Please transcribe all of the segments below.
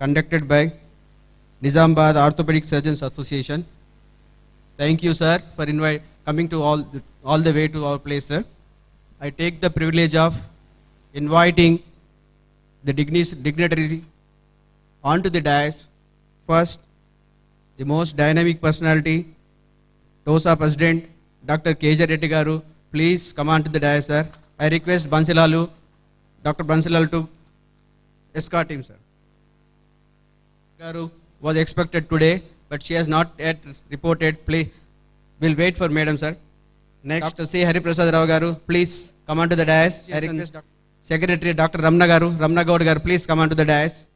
conducted by Nizamabad Orthopedic Surgeons Association. Thank you, sir, for coming to all the way to our place, sir. I take the privilege of inviting the dignitary onto the dais. First, the most dynamic personality, TOSA President, Dr. K.J. Reddy Garu. Please come on to the dais, sir. I request Bansilalu, Dr. Bansilalu to escort him, sir. Garu was expected today, but she has not yet reported. Please, we'll wait for Madam, sir. Next, Dr. C. Hariprasad Rao Garu, please come on to the dais. I request Secretary Dr. Ramna Gaud Garu, please come on to the dais.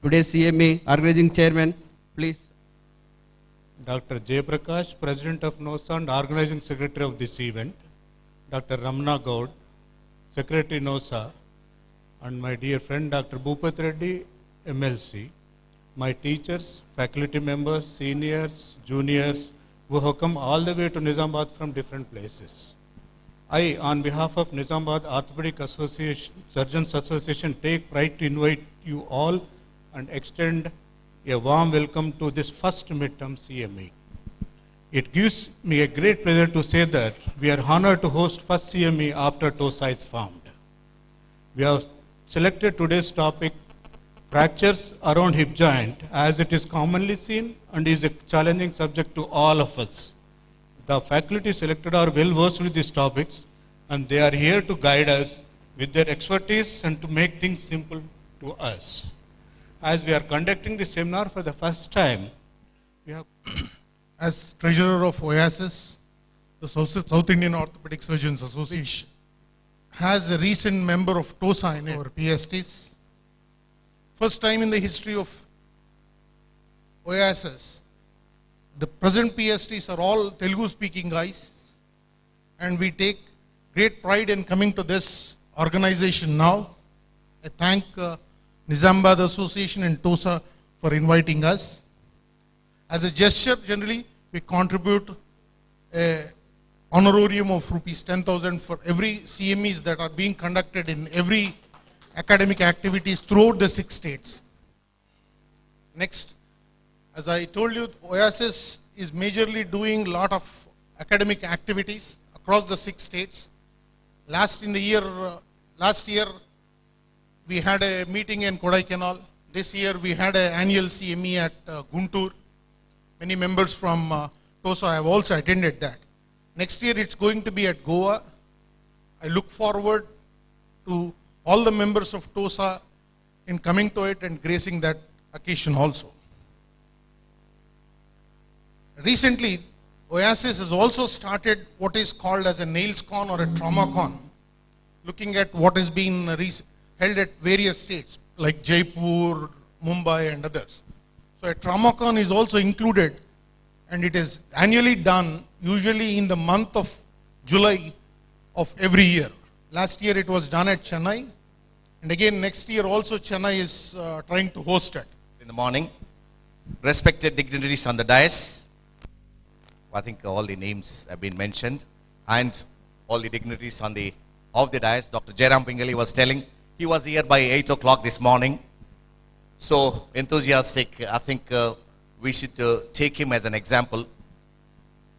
Today's CME Organizing Chairman, please. Dr. Jayaprakash, President of NOSA and Organizing Secretary of this event. Dr. Ramna Gaud, Secretary NOSA, and my dear friend Dr. Bhupat Reddy, MLC. My teachers, faculty members, seniors, juniors, who have come all the way to Nizamabad from different places. I, on behalf of Nizamabad Orthopedic Association, Surgeons Association, take pride to invite you all and extend a warm welcome to this first midterm CME. It gives me a great pleasure to say that we are honored to host first CME after TOSA is formed. We have selected today's topic, fractures around hip joint, as it is commonly seen and is a challenging subject to all of us. The faculty selected are well versed with these topics, and they are here to guide us with their expertise and to make things simple to us. As we are conducting this seminar for the first time, we have as Treasurer of OASIS, the South Indian Orthopedic Surgeons Association, has a recent member of TOSA in our PSTs. First time in the history of OASIS, the present PSTs are all Telugu speaking guys, and we take great pride in coming to this organization now. I thank Nizamabad Association and TOSA for inviting us. As a gesture, generally, we contribute an honorarium of rupees 10,000 for every CMEs that are being conducted in every academic activities throughout the 6 states. Next, as I told you, OASIS is majorly doing a lot of academic activities across the 6 states. Last year, we had a meeting in Kodaikanal. This year, we had an annual CME at Guntur. Many members from TOSA have also attended that. Next year, it's going to be at Goa. I look forward to all the members of TOSA in coming to it and gracing that occasion also. Recently, OASIS has also started what is called as a NailsCon or a TraumaCon, looking at what is being held at various states like Jaipur, Mumbai and others. So a TraumaCon is also included, and it is annually done usually in the month of July of every year. Last year it was done at Chennai, and again next year also Chennai is trying to host it. In the morning, respected dignitaries on the dais, I think all the names have been mentioned, and all the dignitaries of the dais. Dr. Jairam Pingali was telling, he was here by 8 o'clock this morning. So enthusiastic, I think we should take him as an example.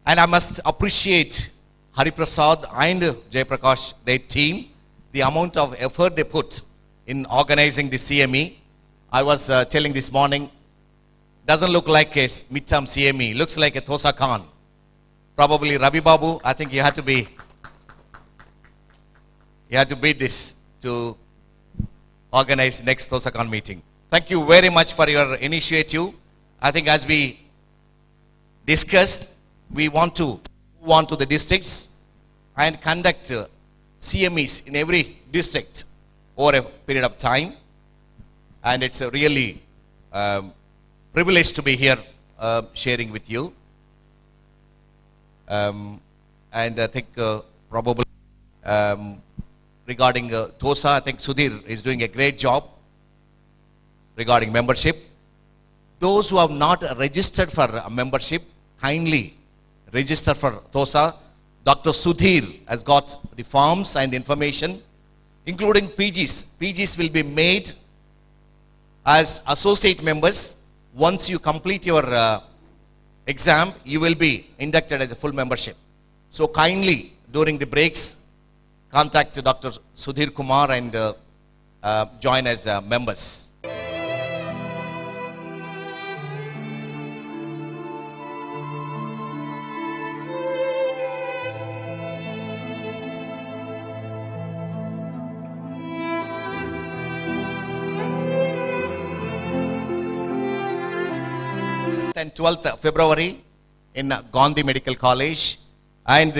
And I must appreciate Hariprasad and Jayaprakash, their team, the amount of effort they put in organizing the CME. I was telling this morning, doesn't look like a midterm CME, looks like a TOSA Khan. Probably Ravi Babu, I think you had to beat this to organize next TOSA Khan meeting. Thank you very much for your initiative. I think as we discussed, we want to move on to the districts and conduct CMEs in every district over a period of time. And it's a really privilege to be here sharing with you. And I think probably regarding TOSA, I think Sudhir is doing a great job regarding membership. Those who have not registered for a membership, kindly register for TOSA. Dr. Sudhir has got the forms and the information, including PGs. PGs will be made as associate members. Once you complete your exam, you will be inducted as a full membership. So kindly, during the breaks, contact Dr. Sudhir Kumar and join as members. And 12th February in Gandhi Medical College, and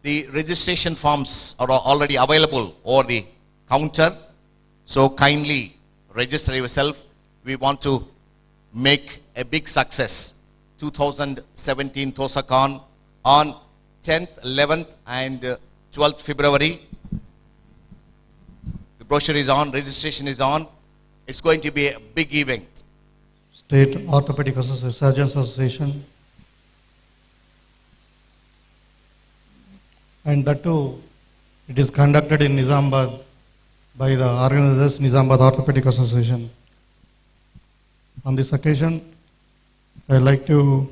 the registration forms are already available over the counter, so kindly register yourself. We want to make a big success 2017 TOSACON on 10th, 11th and 12th February. The brochure is on, registration is on. It's going to be a big event. State Orthopedic Surgeons Association, and that too, it is conducted in Nizamabad by the organizers Nizamabad Orthopedic Association. On this occasion, I'd like to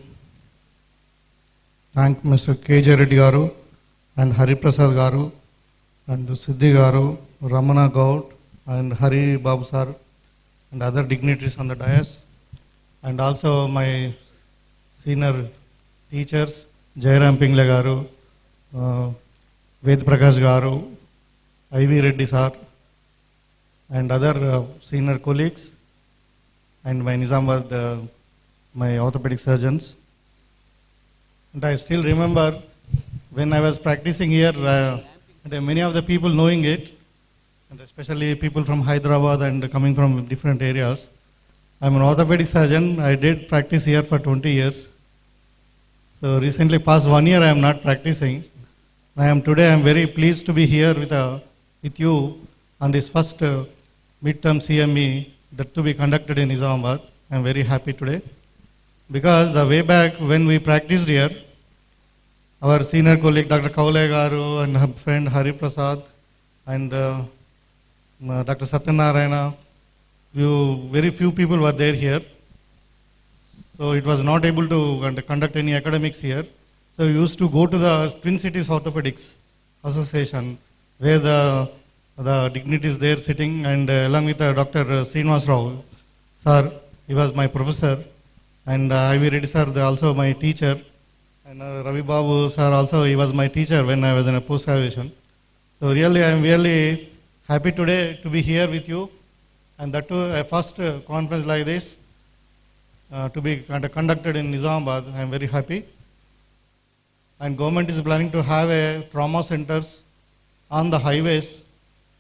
thank Mr. K.J. Reddy Garu and Hari Prasad Garu and Siddhi Garu, Ramana Gaud and Hari Babu sir and other dignitaries on the dais, and also my senior teachers, Jairam Pingle Garu, Ved Prakash Garu, I.V. Reddy sir, and other senior colleagues, and my Nizamabad, my orthopedic surgeons. And I still remember when I was practicing here, and many of the people knowing it, and especially people from Hyderabad and coming from different areas. I'm an orthopedic surgeon. I did practice here for 20 years. So recently, past 1 year, I am not practicing. I am very pleased to be here with you on this first midterm CME that to be conducted in Islamabad. I am very happy today because the way back when we practiced here, our senior colleague Dr. Kaule Garu and her friend Hari Prasad and Dr. Satyanarayana, very few people were there here. So it was not able to conduct any academics here. So we used to go to the Twin Cities Orthopedics Association where the dignitaries there sitting, and along with Dr. Srinivas Rao sir, he was my professor, and I.V. Reddy sir, also my teacher, and Ravi Babu sir also, he was my teacher when I was in a post-graduation. So really, I am really happy today to be here with you, and that too a first conference like this to be conducted in Nizamabad. I am very happy. And government is planning to have a trauma centers on the highways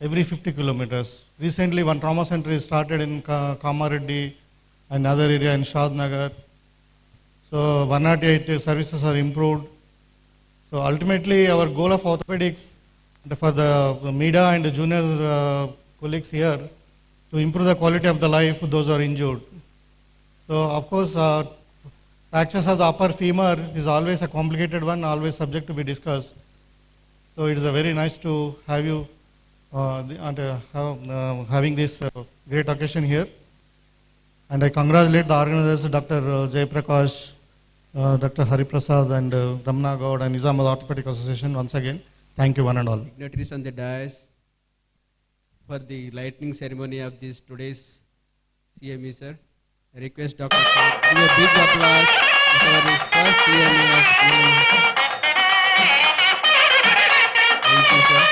every 50 kilometers. Recently, one trauma center is started in Kamareddy, another area in Shadnagar. So 108 services are improved. So ultimately, our goal of orthopedics for the media and the junior colleagues here to improve the quality of the life of those who are injured. So of course, fractures of the upper femur is always a complicated one, always subject to be discussed. So it is a very nice to have you having this great occasion here. And I congratulate the organizers, Dr. Jay Prakash, Dr. Hari Prasad and Ramana Gaud and Nizamabad Orthopedic Association once again. Thank you one and all. Dignitaries on the dais for the lightning ceremony of this today's CME, sir. I request Dr. Sir, give a big applause for the first CME of Thank you, sir.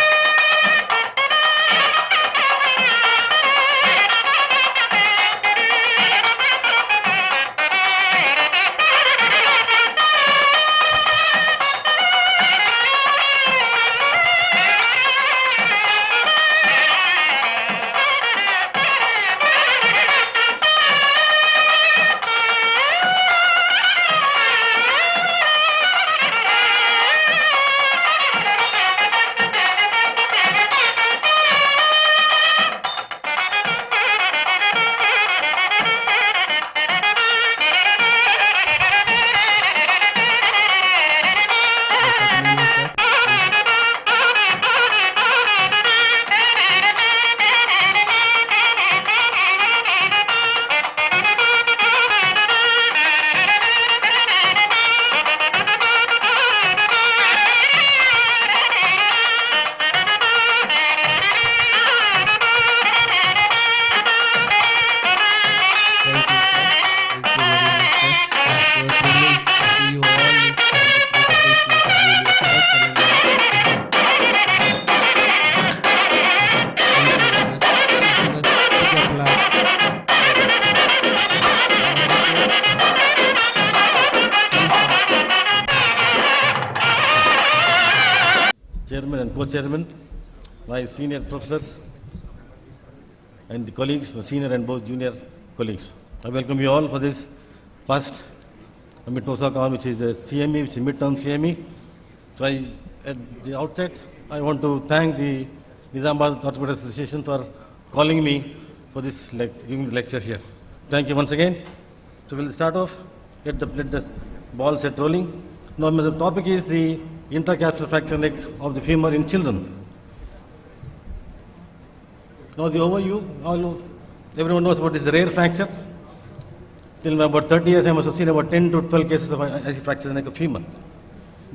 co-chairman, my senior professors, and the colleagues, senior and both junior colleagues. I welcome you all for this first Amit Nosa call, which is a CME, which is midterm CME. So at the outset, I want to thank the Nizamabad Orthopedic Association for calling me for this giving the lecture here. Thank you once again. So we'll start off. Let the ball set rolling. Now the topic is the intercapsular fracture neck of the femur in children. Now the overview, everyone knows about this rare fracture. Till about 30 years, I must have seen about 10 to 12 cases of IC fracture in the neck of femur.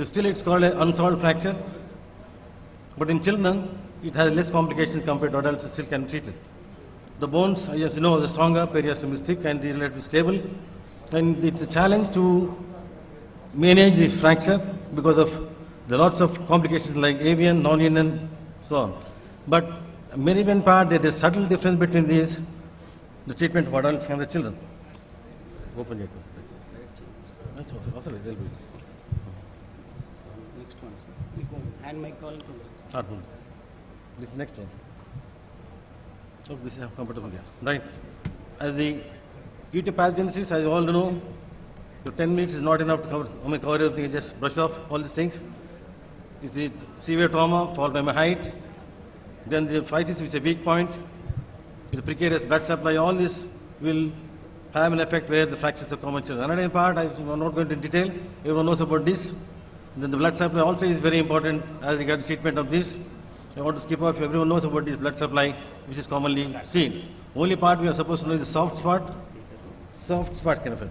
Still, it's called an unsolved fracture. But in children, it has less complications compared to adults, still can be treated. The bones, as you know, the stronger, periosteum is thick and relatively stable. And it's a challenge to manage this fracture because of the lots of complications like avian, non-union, so on. But Meridian part, there is a subtle difference between these, the treatment of adults and the children. Open it. That's also they'll be. Next one, sir. And my call to This next one. So this is comfortable here. Right. As the ET pathogenesis, as you all know, so 10 minutes is not enough to cover everything, just brush off all these things. It's the severe trauma followed by my height. Then the physis, which is a weak point. The precarious blood supply, all this will have an effect where the fractures are common children. Another part, I'm not going into detail, everyone knows about this. Then the blood supply also is very important as regards treatment of this. I want to skip off, everyone knows about this blood supply, which is commonly seen. Only part we are supposed to know is the soft spot kind of it.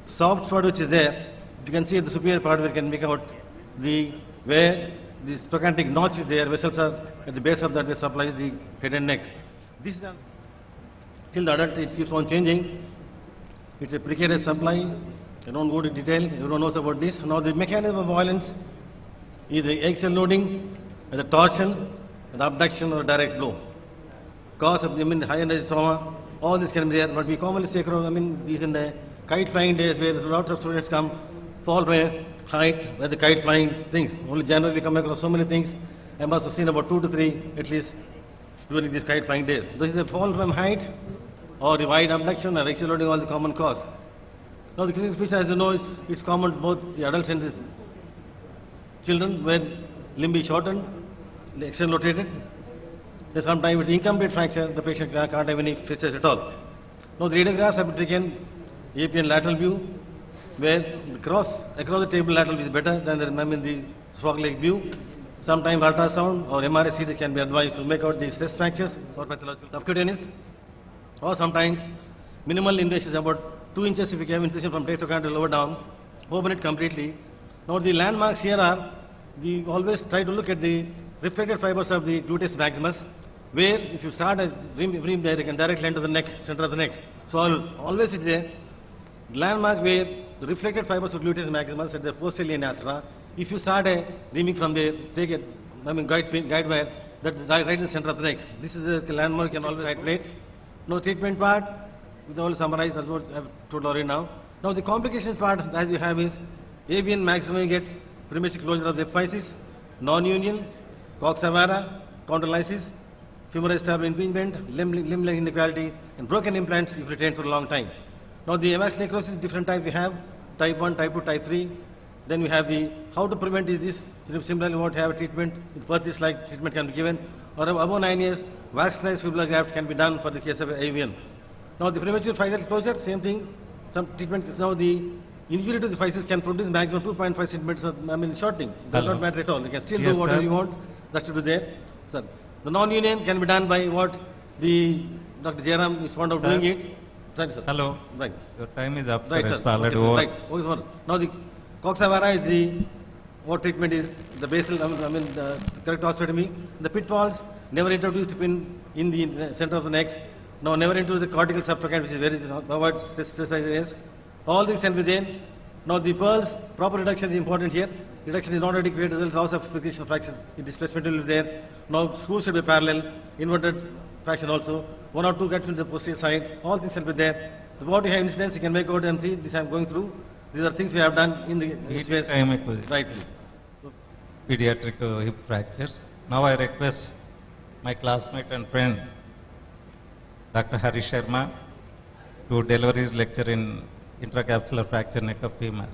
Soft spot which is there, you can see at the superior part where you can make out where the trochanteric notch is there, vessels are at the base of that, which supplies the head and neck. This is till the adult, it keeps on changing. It's a precarious supply. I don't go into detail, everyone knows about this. Now the mechanism of violence is the axial loading, the torsion, the abduction or direct blow. Cause of the high energy trauma, all this can be there, but we commonly say, these in the kite flying days where lots of students come, fall by height, where the kite flying things. Only January we come across so many things. I must have seen about 2 to 3 at least during these kite flying days. This is a fall from height or the wide abduction or axial loading, all the common cause. Now the clinical feature, as you know, it's common to both the adults and the children where limb is shortened, the axial rotated. Sometimes with incomplete fracture, the patient can't have any fractures at all. Now the radiographs have been taken, AP and lateral view, where the across the table lateral is better than the frog-leg view. Sometimes ultrasound or MRI CT can be advised to make out the stress fractures or pathological subcutaneous. Or sometimes minimal invasive, about 2 inches if you have incision from trochanter to lower down, open it completely. Now the landmarks here are, we always try to look at the refracted fibers of the gluteus maximus, where if you start a rim there, you can directly enter the neck, center of the neck. So always it's a landmark where the reflected fibers of gluteus maximus at the posterior nasra. If you start a reaming from there, take a guide wire, that right in the center of the neck. This is the landmark, you can always side plate. No treatment part, we all summarize, that's what I've told already now. Now the complications part, as you have is, avian maximum, you get premature closure of the epiphysis, non-union, coxa-vara, chondrolysis, femoral stable impingement, limb length inequality, and broken implants if retained for a long time. Now the MX necrosis, different types we have, type 1, type 2, type 3. Then we have the, how to prevent is this, similarly what have a treatment, with birth like treatment can be given, or above 9 years, vascularized fibular graft can be done for the case of avian. Now the premature physeal closure, same thing, some treatment, now the injury to the physis can produce maximum 2.5 centimeters of, shortening, does not matter at all, you can still do whatever you want, that should be there. Sir. The non-union can be done by what the Dr. Jairam is fond of doing it. Sorry, sir. Hello. Right. Your time is up, Right, sir. sir. It's already Okay, over. right. Okay, now the coxa-vara is the, what treatment is the basal, the correct osteotomy. The pitfalls, never introduced in the center of the neck. Now never into the cortical subtrochanter, which is very, avoid stress areas. All these can be there. Now the pearls, proper reduction is important here. Reduction is not adequate, result loss of friction fraction, the displacement will be there. Now screws should be parallel, inverted fraction also. 1 or 2 cuts in the posterior side, all things will be there. The what you have incidents, you can make out and see, this I am going through. These are things we have done in this space. Time equation. Right, please. Pediatric hip fractures. Now I request my classmate and friend, Dr. Hari Sharma, to deliver his lecture in intracapsular fracture neck of femur.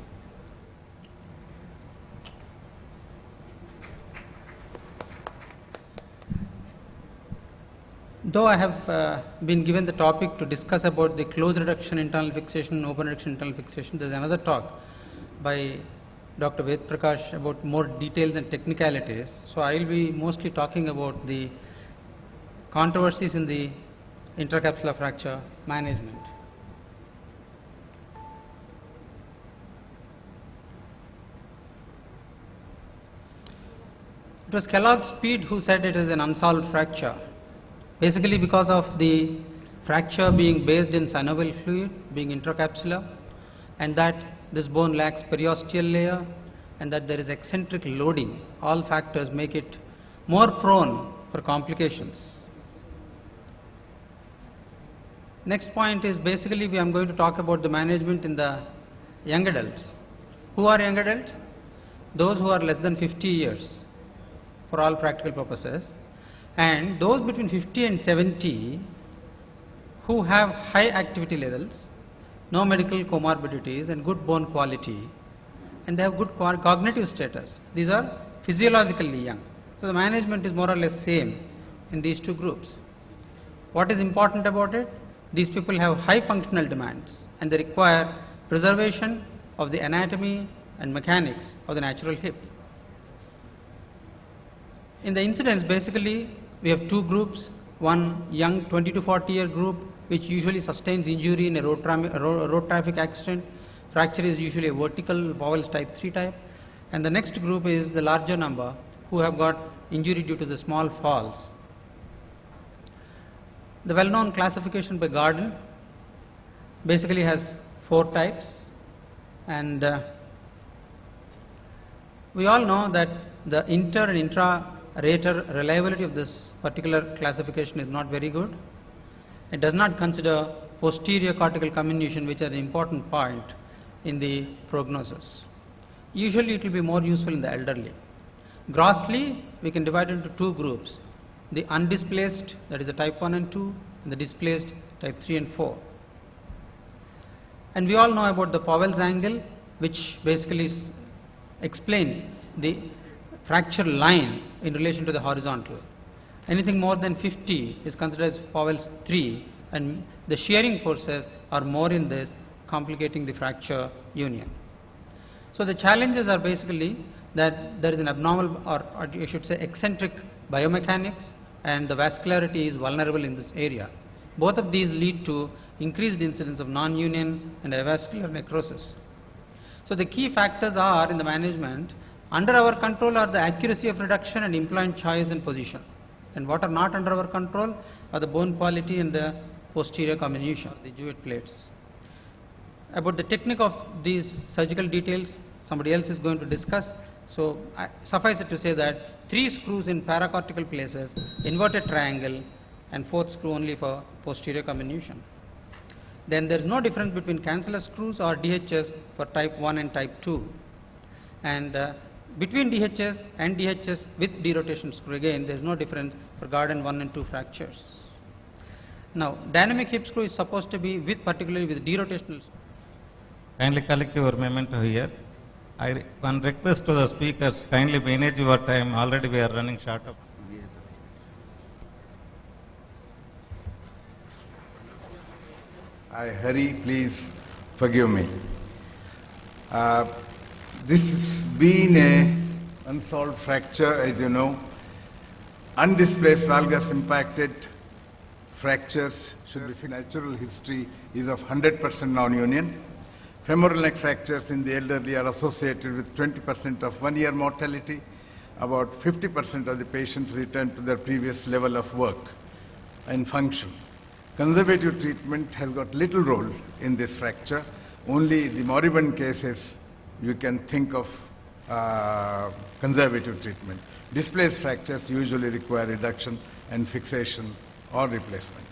Though I have been given the topic to discuss about the closed reduction internal fixation, open reduction internal fixation, there is another talk by Dr. Ved Prakash about more details and technicalities. So I will be mostly talking about the controversies in the intracapsular fracture management. It was Kellogg Speed who said it is an unsolved fracture. Basically because of the fracture being based in synovial fluid, being intracapsular, and that this bone lacks periosteal layer, and that there is eccentric loading. All factors make it more prone for complications. Next point is basically I am going to talk about the management in the young adults. Who are young adults? Those who are less than 50 years for all practical purposes, and those between 50 and 70 who have high activity levels, no medical comorbidities and good bone quality, and they have good cognitive status. These are physiologically young. So the management is more or less same in these two groups. What is important about it? These people have high functional demands and they require preservation of the anatomy and mechanics of the natural hip. In the incidence, basically we have two groups, one young 20 to 40 year group which usually sustains injury in a road traffic accident. Fracture is usually a vertical bowels type 3 type, and the next group is the larger number who have got injury due to the small falls. The well-known classification by Gordon basically has 4 types, and we all know that the inter and intra-rater reliability of this particular classification is not very good. It does not consider posterior cortical comminution, which is an important point in the prognosis. Usually it will be more useful in the elderly. Grossly, we can divide it into 2 groups: the undisplaced, that is the type 1 and 2, and the displaced type 3 and 4. And we all know about the Powell's angle, which basically explains the fracture line in relation to the horizontal. Anything more than 50 is considered as Powell's 3, and the shearing forces are more in this, complicating the fracture union. So the challenges are basically that there is an abnormal, or you should say eccentric biomechanics, and the vascularity is vulnerable in this area. Both of these lead to increased incidence of non-union and avascular necrosis. So the key factors are in the management, under our control are the accuracy of reduction and implant choice and position. And what are not under our control are the bone quality and the posterior comminution, the Jewett plates. About the technique of these surgical details, somebody else is going to discuss. So suffice it to say that 3 screws in paracortical places, inverted triangle, and 4th screw only for posterior comminution. Then there is no difference between cancellous screws or DHS for type 1 and type 2. And between DHS and DHS with derotation screw, again there is no difference for Gordon 1 and 2 fractures. Now dynamic hip screw is supposed to be with, particularly with derotational screw. Kindly collect your memento here. One request to the speakers, kindly manage your time. Already we are running short of. I hurry, please forgive me. This has been an unsolved fracture, as you know. Undisplaced valgus impacted fractures should be natural history is of 100% non-union. Femoral neck fractures in the elderly are associated with 20% of 1-year mortality. About 50% of the patients return to their previous level of work and function. Conservative treatment has got little role in this fracture. Only the moribund cases you can think of conservative treatment. Displaced fractures usually require reduction and fixation or replacement.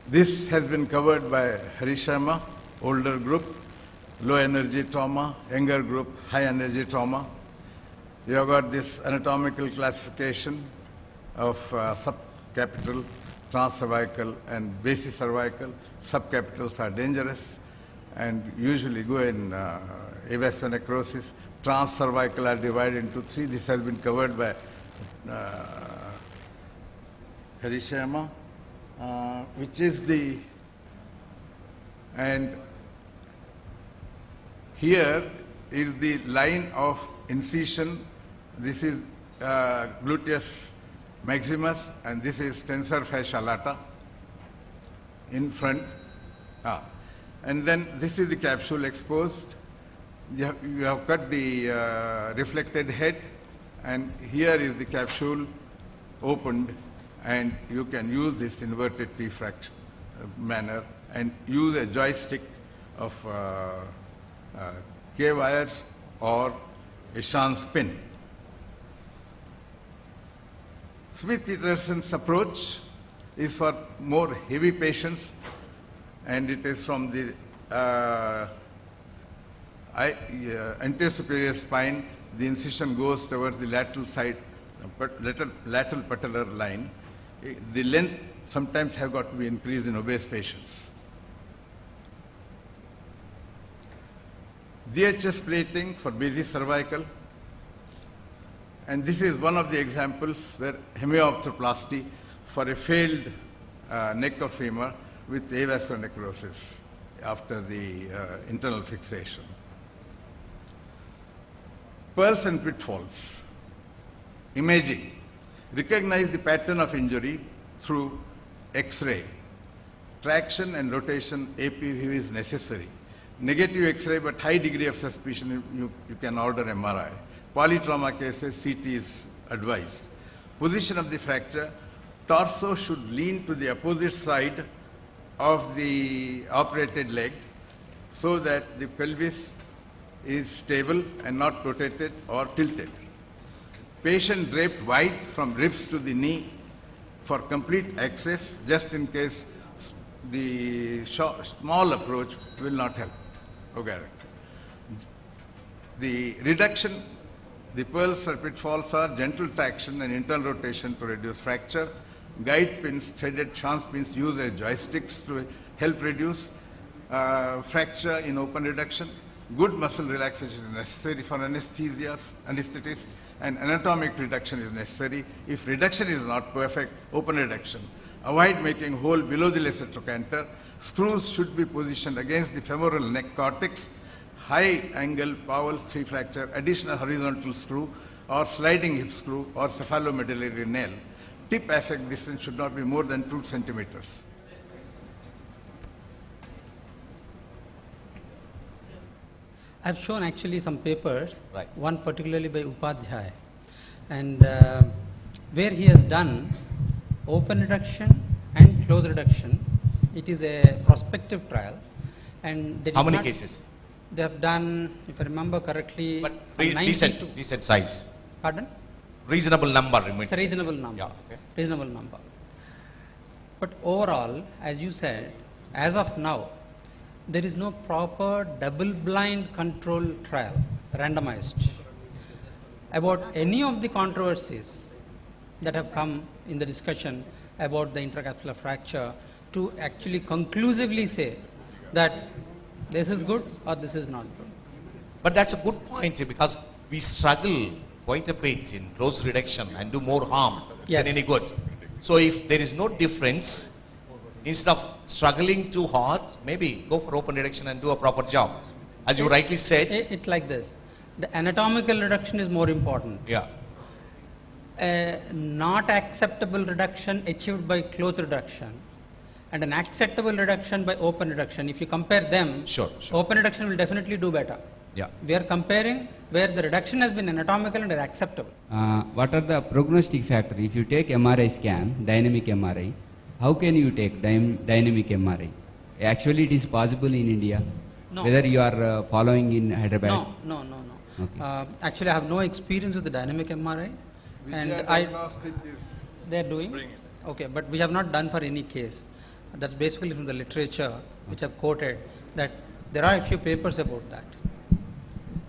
This has been covered by Hari Sharma, older group, low energy trauma, younger group, high energy trauma. You have got this anatomical classification of subcapital, transcervical, and basicervical. Subcapitals are dangerous and usually go in avascular necrosis. Transcervical are divided into three. This has been covered by Hari Sharma, which is the, and here is the line of incision. This is gluteus maximus, and this is tensor fascia lata in front. And then this is the capsule exposed. You have cut the reflected head, and here is the capsule opened, and you can use this inverted T fraction manner and use a joystick of K-wires or a Schanz pin. Smith-Peterson's approach is for more heavy patients, and it is from the anterior superior spine. The incision goes towards the lateral side, lateral patellar line. The length sometimes have got to be increased in obese patients. DHS plating for basicervical, and this is one of the examples where hemiopteroplasty for a failed neck of femur with avascular necrosis after the internal fixation. Pearls and pitfalls. Imaging. Recognize the pattern of injury through X-ray. Traction and rotation AP view is necessary. Negative X-ray but high degree of suspicion, you can order MRI. Polytrauma cases, CT is advised. Position of the fracture. Torso should lean to the opposite side of the operated leg so that the pelvis is stable and not rotated or tilted. Patient draped wide from ribs to the knee for complete access, just in case the small approach will not help. Okay. The reduction, the pearls or pitfalls are gentle traction and internal rotation to reduce fracture. Guide pins, threaded Schanz pins used as joysticks to help reduce fracture in open reduction. Good muscle relaxation is necessary for anesthetists, and anatomic reduction is necessary. If reduction is not perfect, open reduction. Avoid making hole below the lesser trochanter. Screws should be positioned against the femoral neck cortex. High angle Powell's 3 fracture, additional horizontal screw or sliding hip screw or cephalomedullary nail. Tip aspect distance should not be more than 2 centimeters. I've shown actually some papers, Right. one particularly by Upadhyay, and where he has done open reduction and close reduction. It is a prospective trial, and they How did many not- cases? They have done, if I remember correctly, But some 92. decent size. Pardon? Reasonable number remains. It's a reasonable number. Yeah, okay. Reasonable number. But overall, as you said, as of now, there is no proper double-blind control trial, randomized, about any of the controversies that have come in the discussion about the intracapsular fracture to actually conclusively say that this is good or this is not good. But that's a good point because we struggle quite a bit in close reduction and do more harm Yes. than any good. So if there is no difference, instead of struggling too hard, maybe go for open reduction and do a proper job. As you rightly said, It's like this. The anatomical reduction is more important. yeah, A not acceptable reduction achieved by close reduction and an acceptable reduction by open reduction. If you compare them, Sure. open reduction will definitely do better. yeah. We are comparing where the reduction has been anatomical and is acceptable. What are the prognostic factors? If you take MRI scan, dynamic MRI, how can you take dynamic MRI? Actually, it is possible in India. No. Whether you are following in Hyderabad. No. Okay. Actually, I have no experience with the dynamic MRI, and Vijaya I Diagnostic is they are doing. Okay, but we have not done for any case. That's basically from the literature which I've quoted that there are a few papers about that.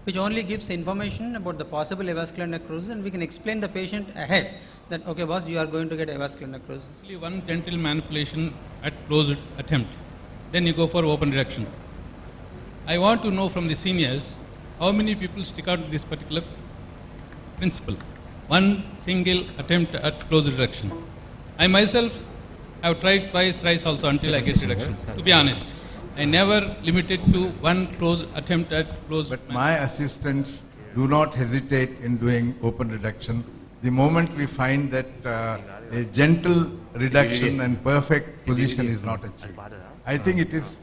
which only gives information about the possible avascular necrosis, and we can explain the patient ahead that, okay, boss, you are going to get avascular necrosis. Only one gentle manipulation at closed attempt, then you go for open reduction. I want to know from the seniors how many people stick out to this particular principle. One single attempt at closed reduction. I myself have tried twice, thrice also until I get reduction. To be honest, I never limited to one closed attempt at closed. But my assistants do not hesitate in doing open reduction. The moment we find that a gentle reduction and perfect position is not achieved. I think it is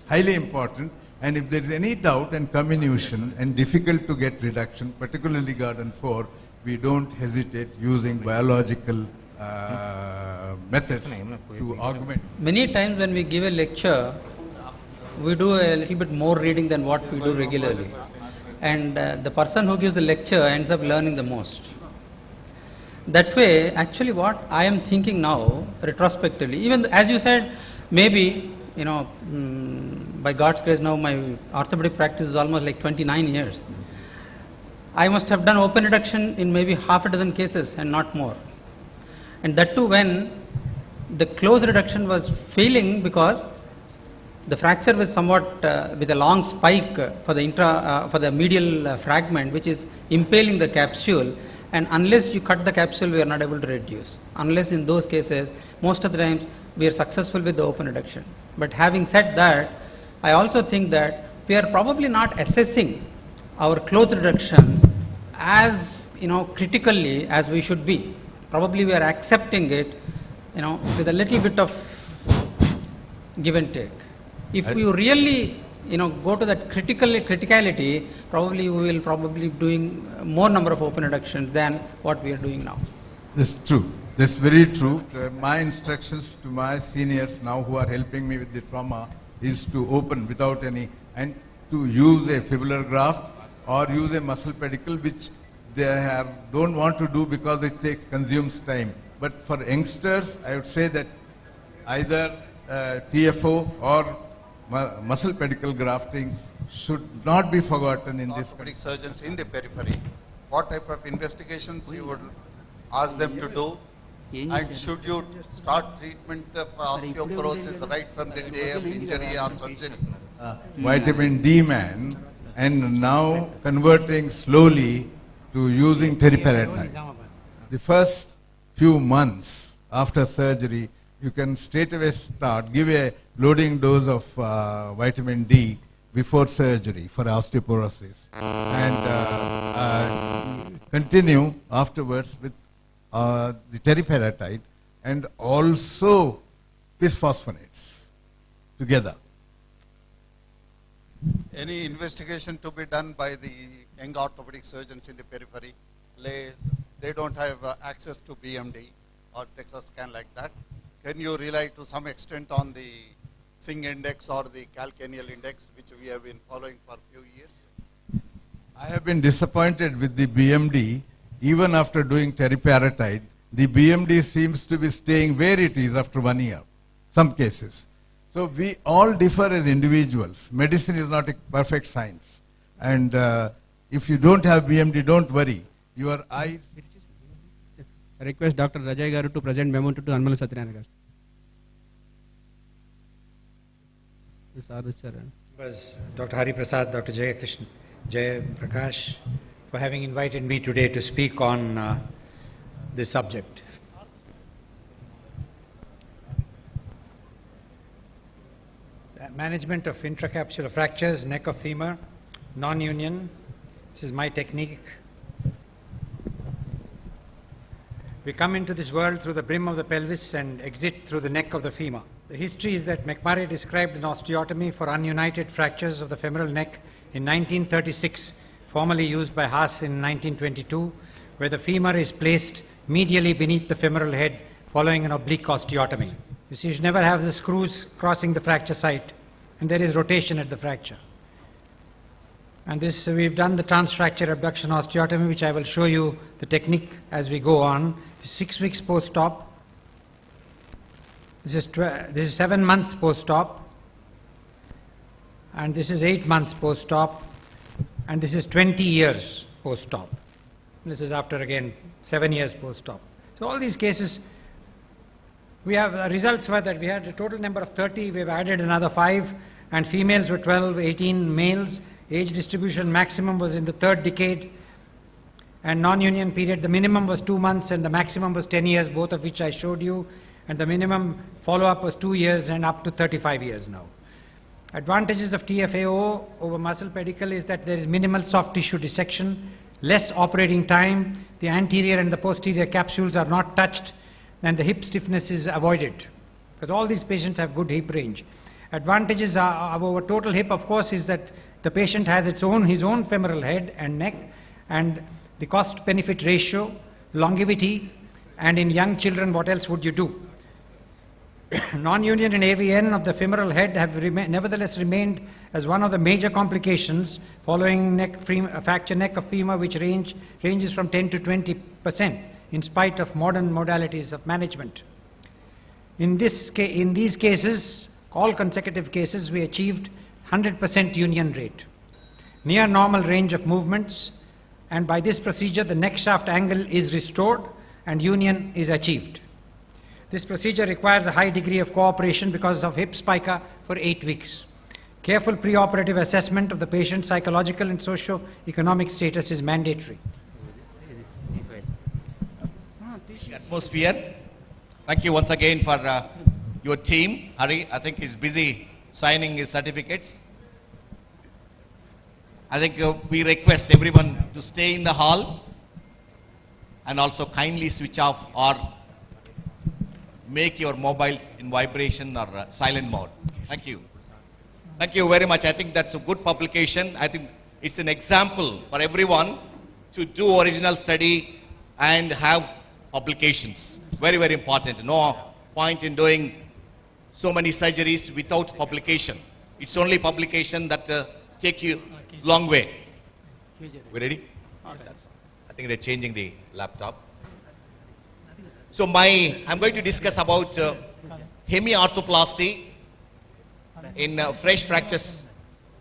highly important, and if there is any doubt and comminution and difficult to get reduction, particularly Garden 4, we don't hesitate using biological methods to augment. Many times when we give a lecture, we do a little bit more reading than what we do regularly. And the person who gives the lecture ends up learning the most. That way, actually what I am thinking now, retrospectively, even as you said, maybe, by God's grace now my orthopedic practice is almost like 29 years. I must have done open reduction in maybe half a dozen cases and not more. And that too when the closed reduction was failing because the fracture was somewhat with a long spike for the medial fragment, which is impaling the capsule, and unless you cut the capsule, we are not able to reduce. Unless in those cases, most of the times we are successful with the open reduction. But having said that, I also think that we are probably not assessing our closed reduction as critically as we should be. Probably we are accepting it, with a little bit of give and take. If you really, go to that criticality, probably we will probably be doing more number of open reductions than what we are doing now. This is true. This is very true. My instructions to my seniors now who are helping me with the trauma is to open without any, and to use a fibular graft or use a muscle pedicle, which they don't want to do because it consumes time. But for youngsters, I would say that either TFO or muscle pedicle grafting should not be forgotten in this. Orthopedic surgeons in the periphery, what type of investigations you would ask them to do? And should you start treatment of osteoporosis right from the day of injury or surgery? Vitamin D man, and now converting slowly to using teriparatide. The first few months after surgery, you can straight away start, give a loading dose of vitamin D before surgery for osteoporosis, and continue afterwards with the teriparatide and also bisphosphonates together. Any investigation to be done by the young orthopedic surgeons in the periphery? They don't have access to BMD or DEXA scan like that. Can you rely to some extent on the Singh index or the calcaneal index, which we have been following for a few years? I have been disappointed with the BMD. Even after doing teriparatide, the BMD seems to be staying where it is after 1 year, some cases. So we all differ as individuals. Medicine is not a perfect science. And if you don't have BMD, don't worry. Your eyes... I request Dr. Rajay Garu to present memento to Anmala Satyanarayana Garu. Was Dr. Hari Prasad, Dr. Jaya Prakash, for having invited me today to speak on this subject. Management of intracapsular fractures, neck of femur, non-union. This is my technique. We come into this world through the brim of the pelvis and exit through the neck of the femur. The history is that McMurray described an osteotomy for ununited fractures of the femoral neck in 1936, formerly used by Haas in 1922, where the femur is placed medially beneath the femoral head following an oblique osteotomy. You see, you should never have the screws crossing the fracture site, and there is rotation at the fracture. And this, we've done the transfracture abduction osteotomy, which I will show you the technique as we go on. 6 weeks post-op. This is 7 months post-op. And this is 8 months post-op. and this is 20 years post-op. This is after, again, 7 years post-op. So all these cases, we have results were that we had a total number of 30, we've added another 5, and females were 12, 18 males. Age distribution maximum was in the 3rd decade, and non-union period, the minimum was 2 months and the maximum was 10 years, both of which I showed you, and the minimum follow-up was 2 years and up to 35 years now. Advantages of TFAO over muscle pedicle is that there is minimal soft tissue dissection, less operating time, the anterior and the posterior capsules are not touched, and the hip stiffness is avoided, because all these patients have good hip range. Advantages of our total hip, of course, is that the patient has his own femoral head and neck, and the cost-benefit ratio, longevity, and in young children, what else would you do? Non-union and AVN of the femoral head have nevertheless remained as one of the major complications following fracture neck of femur, which ranges from 10 to 20% in spite of modern modalities of management. In these cases, all consecutive cases, we achieved 100% union rate, near normal range of movements, and by this procedure the neck shaft angle is restored and union is achieved. This procedure requires a high degree of cooperation because of hip spica for 8 weeks. Careful preoperative assessment of the patient's psychological and socio-economic status is mandatory. Atmosphere. Thank you once again for your team. Hari, I think he's busy signing his certificates. I think we request everyone to stay in the hall and also kindly switch off or make your mobiles in vibration or silent mode. Thank you. Thank you very much. I think that's a good publication. I think it's an example for everyone to do original study and have publications. Very, very important. No point in doing so many surgeries without publication. It's only publication that take you long way. We ready? I think they're changing the laptop. So I'm going to discuss about hemiarthroplasty in fresh fractures,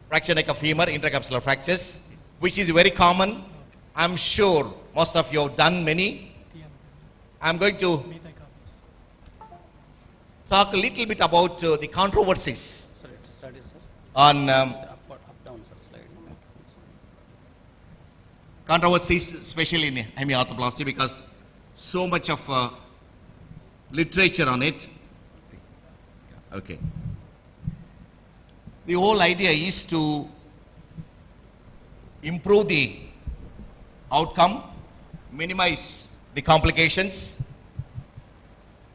fracture neck of femur, intracapsular fractures, which is very common. I'm sure most of you have done many. I'm going to talk a little bit about the controversies on controversies, especially in hemiarthroplasty, because so much of literature on it. Okay. The whole idea is to improve the outcome, minimize the complications,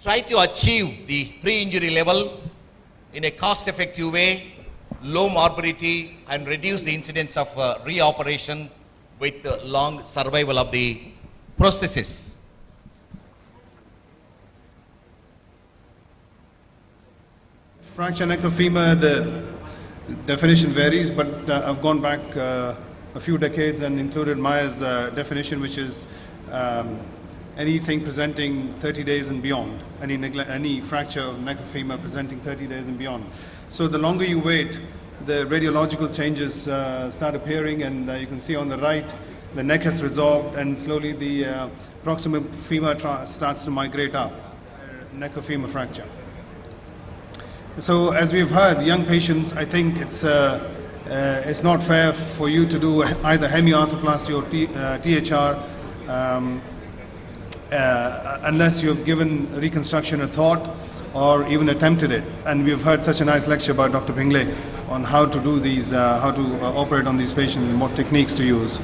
try to achieve the pre-injury level in a cost-effective way, low morbidity, and reduce the incidence of reoperation with long survival of the prosthesis. Fracture neck of femur, the definition varies, but I've gone back a few decades and included Meyer's definition, which is anything presenting 30 days and beyond, any fracture of neck of femur presenting 30 days and beyond. So the longer you wait, the radiological changes start appearing, and you can see on the right, the neck has resolved, and slowly the proximal femur starts to migrate up, neck of femur fracture. So as we've heard, young patients, I think it's not fair for you to do either hemiarthroplasty or THR unless you've given reconstruction a thought or even attempted it. And we've heard such a nice lecture by Dr. Pingle on how to do these, how to operate on these patients and what techniques to use.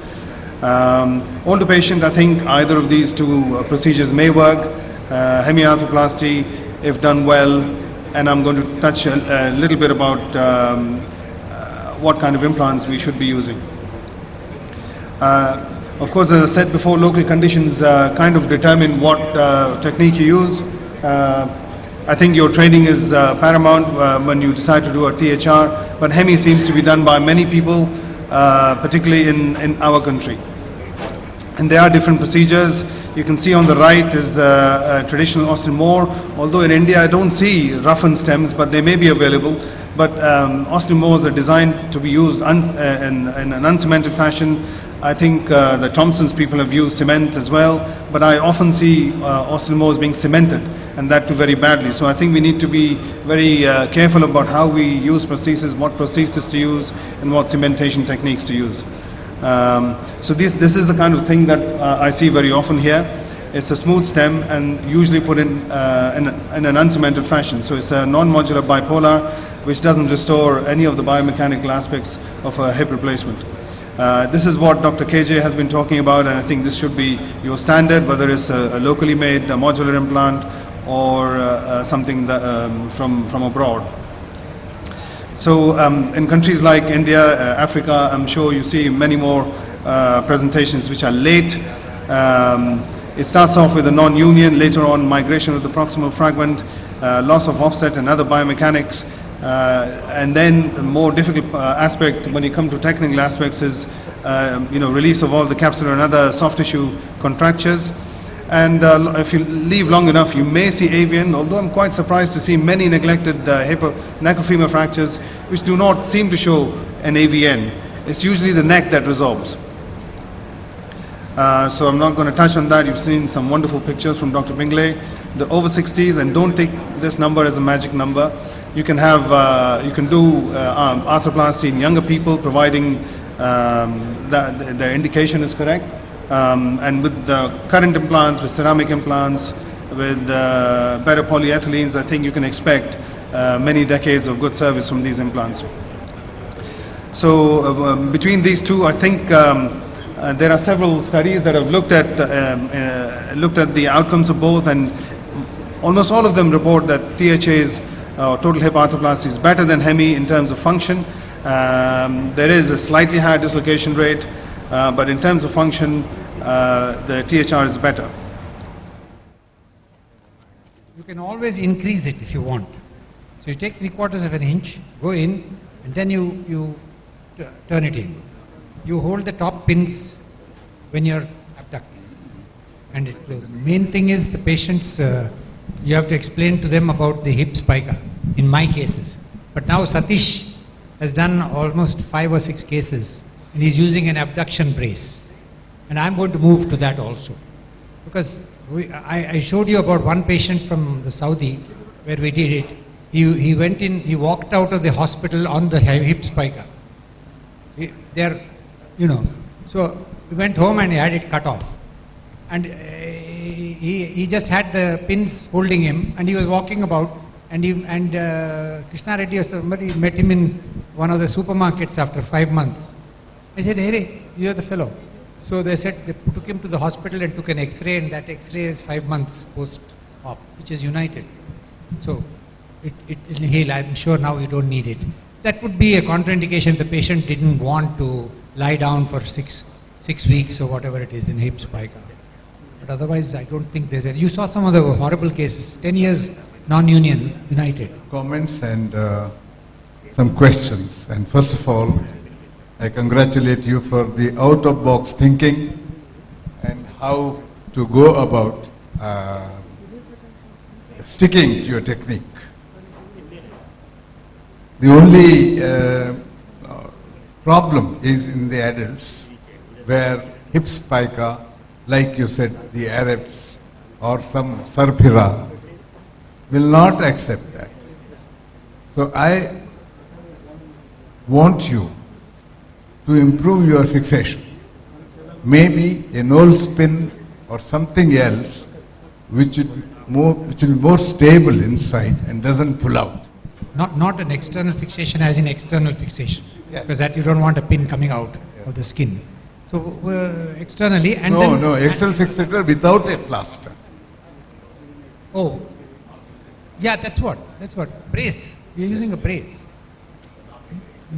Older patient, I think either of these two procedures may work. Hemiarthroplasty, if done well, and I'm going to touch a little bit about what kind of implants we should be using. Of course, as I said before, local conditions kind of determine what technique you use. I think your training is paramount when you decide to do a THR, but hemi seems to be done by many people, particularly in our country. And there are different procedures. You can see on the right is a traditional Austin Moore, although in India I don't see roughened stems, but they may be available. but osteomers are designed to be used in an uncemented fashion. I think the Thompson's people have used cement as well, but I often see osteomers being cemented, and that too very badly. So I think we need to be very careful about how we use prosthesis, what prosthesis to use, and what cementation techniques to use. So this is the kind of thing that I see very often here. It's a smooth stem and usually put in an uncemented fashion. So it's a non-modular bipolar, which doesn't restore any of the biomechanical aspects of a hip replacement. This is what Dr. KJ has been talking about, and I think this should be your standard, whether it's a locally made modular implant or something that, from abroad. So in countries like India, Africa, I'm sure you see many more presentations which are late. It starts off with a non-union, later on migration of the proximal fragment, loss of offset and other biomechanics, and then the more difficult aspect when you come to technical aspects is release of all the capsular and other soft tissue contractures. And if you leave long enough, you may see avian, although I'm quite surprised to see many neglected neck or femur fractures which do not seem to show an AVN. It's usually the neck that resolves. So I'm not going to touch on that. You've seen some wonderful pictures from Dr. Bingley. The over 60s, and don't take this number as a magic number. You can have, you can do arthroplasty in younger people, providing that their indication is correct. And with the current implants, with ceramic implants, with better polyethylenes, I think you can expect many decades of good service from these implants. So between these two, I think there are several studies that have looked at the outcomes of both, and almost all of them report that THA's total hip arthroplasty is better than Hemi in terms of function. There is a slightly higher dislocation rate, but in terms of function, the THR is better. You can always increase it if you want. So you take 3/4 of an inch, go in, and then you turn it in. You hold the top pins when you're abducting, and it closes. Main thing is the patients, you have to explain to them about the hip spica, in my cases. But now Satish has done almost 5 or 6 cases, and he's using an abduction brace. And I'm going to move to that also. Because I showed you about one patient from the Saudi where we did it. He went in, he walked out of the hospital on the hip spica. So he went home and he had it cut off. And he just had the pins holding him, and he was walking about, and Krishna Reddy or somebody met him in one of the supermarkets after 5 months. I said, "Hey, you're the fellow." So they said, they took him to the hospital and took an X-ray, and that X-ray is 5 months post-op, which is United. So it'll heal. I'm sure now you don't need it. That would be a contraindication. The patient didn't want to lie down for six weeks or whatever it is in hip spica. But otherwise, I don't think there's any. You saw some of the horrible cases, 10 years non-union, United. Comments and some questions. And first of all, I congratulate you for the out-of-box thinking and how to go about sticking to your technique. The only problem is in the adults, where hip spica, like you said, the Arabs or some Sarpira, will not accept that. So I want you to improve your fixation. Maybe a null spin or something else which will be more stable inside and doesn't pull out. Not an external fixation as in external fixation. Yes. Because that you don't want a pin coming out of the skin. So externally and No, external fixator without a plaster. Oh, yeah, that's what. Brace. You're using a brace.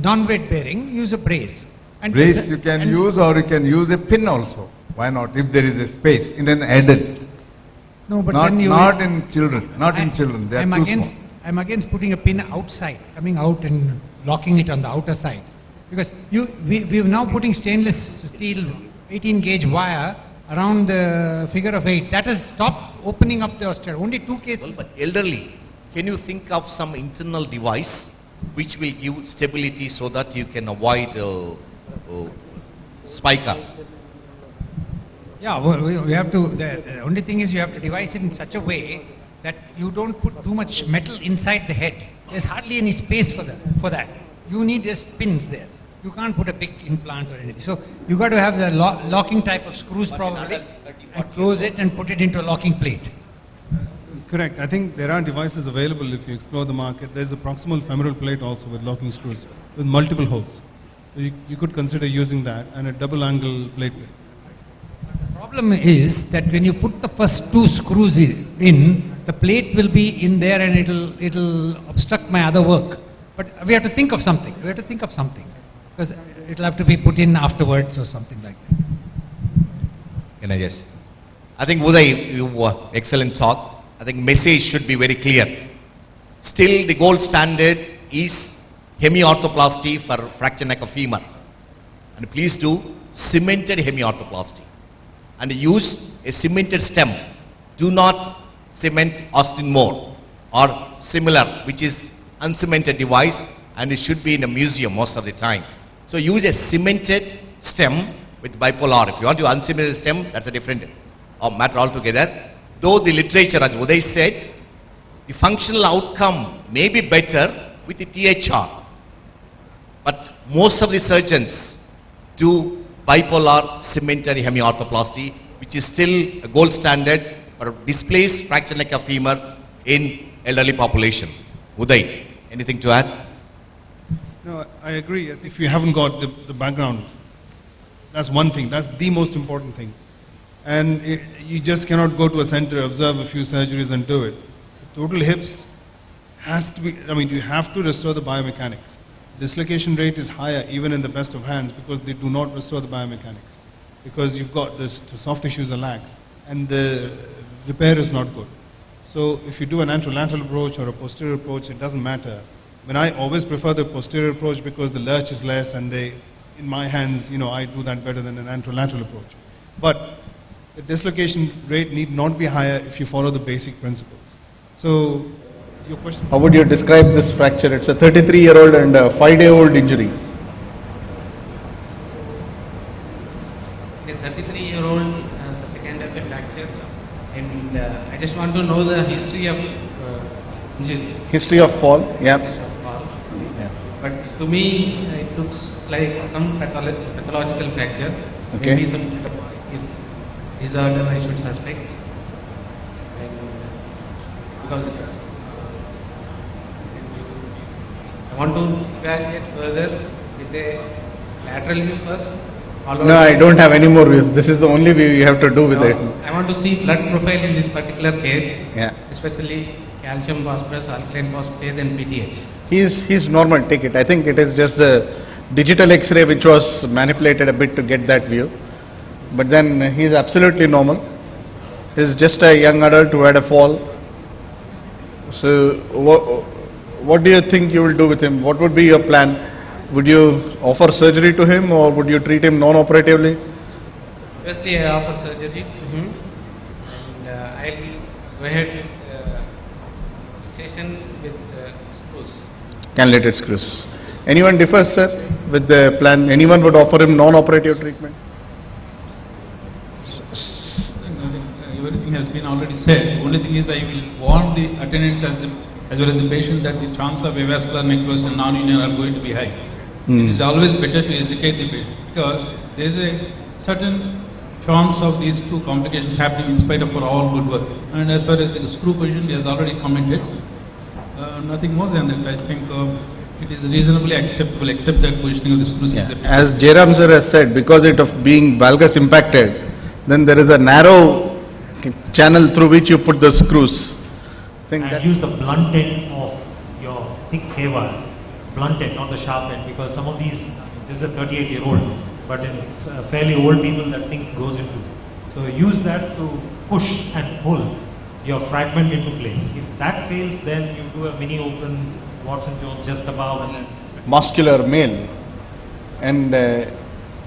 Non-weight bearing, use a brace. And Brace you can use, or you can use a pin also. Why not? If there is a space in an adult. No, but not, then you... Not in children. They are too small. I'm against putting a pin outside, coming out and locking it on the outer side. Because we're now putting stainless steel 18 gauge wire around the figure of 8. That has stopped opening up the osteoid. Only 2 cases. Well, but elderly, can you think of some internal device which will give stability so that you can avoid spica. Yeah, well, we have to, the only thing is you have to devise it in such a way that you don't put too much metal inside the head. There's hardly any space for that. You need just pins there. You can't put a big implant or anything. So you got to have the locking type of screws probably and close it and put it into a locking plate. Correct. I think there are devices available if you explore the market. There's a proximal femoral plate also with locking screws with multiple holes. So you could consider using that and a double angle plate. The problem is that when you put the first two screws in, the plate will be in there and it'll obstruct my other work. But we have to think of something. We have to think of something. Because it'll have to be put in afterwards or something like that. Can I just? I think Uday, you excellent talk. I think message should be very clear. Still the gold standard is hemiorthoplasty for fracture neck of femur. And please do cemented hemiorthoplasty. And use a cemented stem. Do not cement Austin Moore or similar, which is uncemented device, and it should be in a museum most of the time. So use a cemented stem with bipolar. If you want to uncemented stem, that's a different matter altogether. Though the literature, as Uday said, the functional outcome may be better with the THR. But most of the surgeons do bipolar cemented hemiorthoplasty, which is still a gold standard for displaced fracture neck of femur in elderly population. Uday, anything to add? No, I agree. If you haven't got the background, that's one thing. That's the most important thing. And you just cannot go to a center, observe a few surgeries and do it. Total hips has to be, you have to restore the biomechanics. Dislocation rate is higher even in the best of hands because they do not restore the biomechanics. Because you've got the soft tissues are lax and the repair is not good. So if you do an anterolateral approach or a posterior approach, it doesn't matter. When I always prefer the posterior approach because the lurch is less and in my hands, I do that better than an anterolateral approach. But the dislocation rate need not be higher if you follow the basic principles. So your question? How would you describe this fracture? It's a 33-year-old and a 5-day-old injury. A 33-year-old such a kind of a fracture, and I just want to know the history of injury. History of fall, yeah. Yeah. But to me, it looks like some pathological fracture. Okay. Maybe some disorder I should suspect. And because I want to evaluate further with a lateral view first. No, I don't have any more views. This is the only view you have to do with it. I want to see blood profile in this particular case, Yeah. especially calcium phosphorus, alkaline phosphatase and PTH. He's normal, take it. I think it is just the digital X-ray which was manipulated a bit to get that view. But then he's absolutely normal. He's just a young adult who had a fall. So what do you think you will do with him? What would be your plan? Would you offer surgery to him or would you treat him non-operatively? Firstly, I offer surgery to him, and I will go ahead with fixation with screws. Cannulated screws. Anyone differs, sir, with the plan? Anyone would offer him non-operative treatment? Everything has been already said. The only thing is I will warn the attendants as well as the patient that the chance of avascular necrosis and non-union are going to be high. It is always better to educate the patient because there is a certain chance of these two complications happening in spite of our all good work. And as far as the screw position, he has already commented. Nothing more than that. I think it is reasonably acceptable except that positioning of the screws is a As Jairam sir has said, because it of being valgus impacted, then there is a narrow channel through which you put the screws. And use the blunt end of your thick hair wire, blunt end, not the sharp end, because some of these, this is a 38-year-old, but in fairly old people that thing goes into. So use that to push and pull your fragment into place. If that fails, then you do a mini open Watson-Jones just above and then Muscular male. And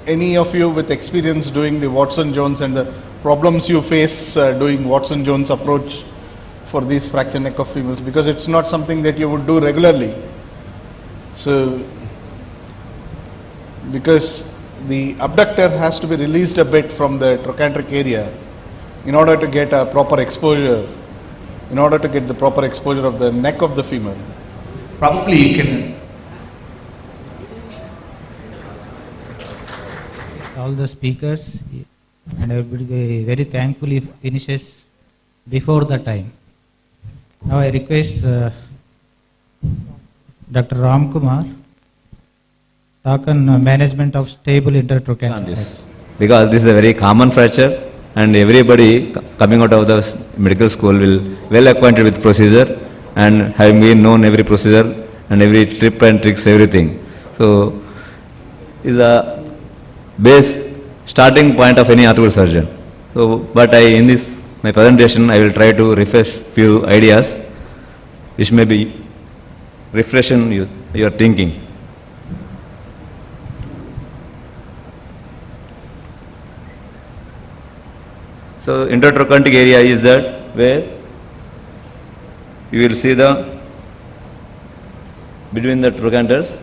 any of you with experience doing the Watson-Jones and the problems you face doing Watson-Jones approach for these fracture neck of femurs, because it's not something that you would do regularly. So, because the abductor has to be released a bit from the trochanteric area in order to get a proper exposure, in order to get the proper exposure of the neck of the femur. Probably you can. All the speakers and everybody very thankfully finishes before the time. Now I request Dr. Ram Kumar talk on management of stable intertrochanteric. Because this is a very common fracture and everybody coming out of the medical school will well acquainted with procedure and having been known every procedure and every trip and tricks, everything. So is a base starting point of any orthopedic surgeon. So, but in this my presentation I will try to refresh few ideas which may be refreshing your thinking. So intertrochanteric area is that where you will see the between the trochanters.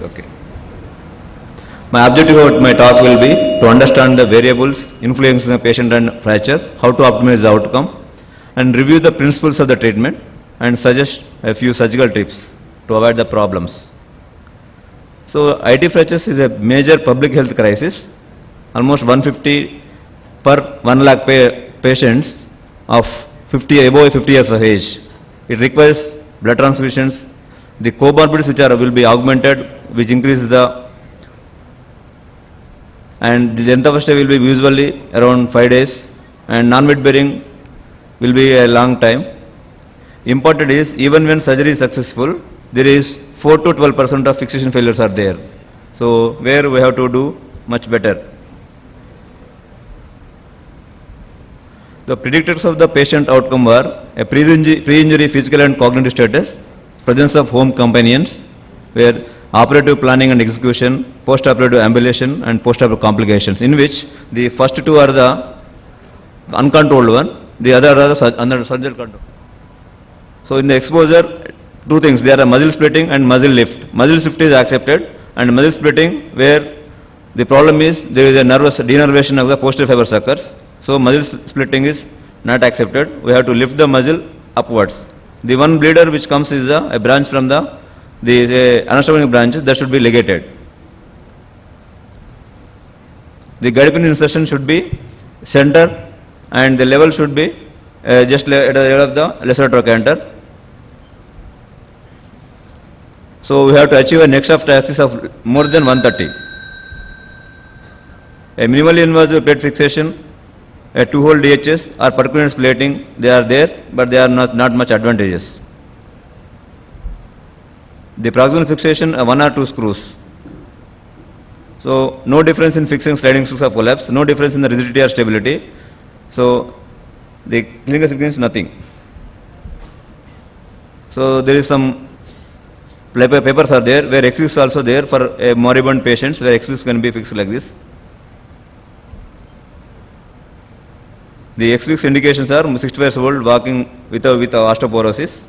Okay. My objective of my talk will be to understand the variables influencing the patient and fracture, how to optimize the outcome, and review the principles of the treatment and suggest a few surgical tips to avoid the problems. So IT fractures is a major public health crisis. Almost 150 per 1 lakh patients of above 50 years of age. It requires blood transfusions. The comorbidities which will be augmented, which increases and the length of stay will be usually around 5 days, and non-weight bearing will be a long time. Important is, even when surgery is successful, there is 4 to 12% of fixation failures are there. So where we have to do much better. The predictors of the patient outcome were a pre-injury physical and cognitive status, presence of home companions, where operative planning and execution, post-operative ambulation and post-operative complications, in which the first two are the uncontrolled one, the other are the under surgical control. So in the exposure, two things, there are muscle splitting and muscle lift. Muscle lift is accepted, and muscle splitting where the problem is there is a nervous denervation of the posterior fibers occurs. So muscle splitting is not accepted. We have to lift the muscle upwards. The one bleeder which comes is a branch from the anastomosing branches that should be ligated. The guide pin insertion should be center and the level should be just at the level of the lesser trochanter. So we have to achieve a neck shaft axis of more than 130. A minimally invasive plate fixation, a 2-hole DHS or percutaneous plating, they are there, but they are not much advantageous. The proximal fixation, 1 or 2 screws. So no difference in fixing sliding screws of collapse, no difference in the rigidity or stability. So the clinical significance is nothing. So there is some papers are there where X is also there for a moribund patients where X can be fixed like this. The X indications are 65 years old walking with osteoporosis.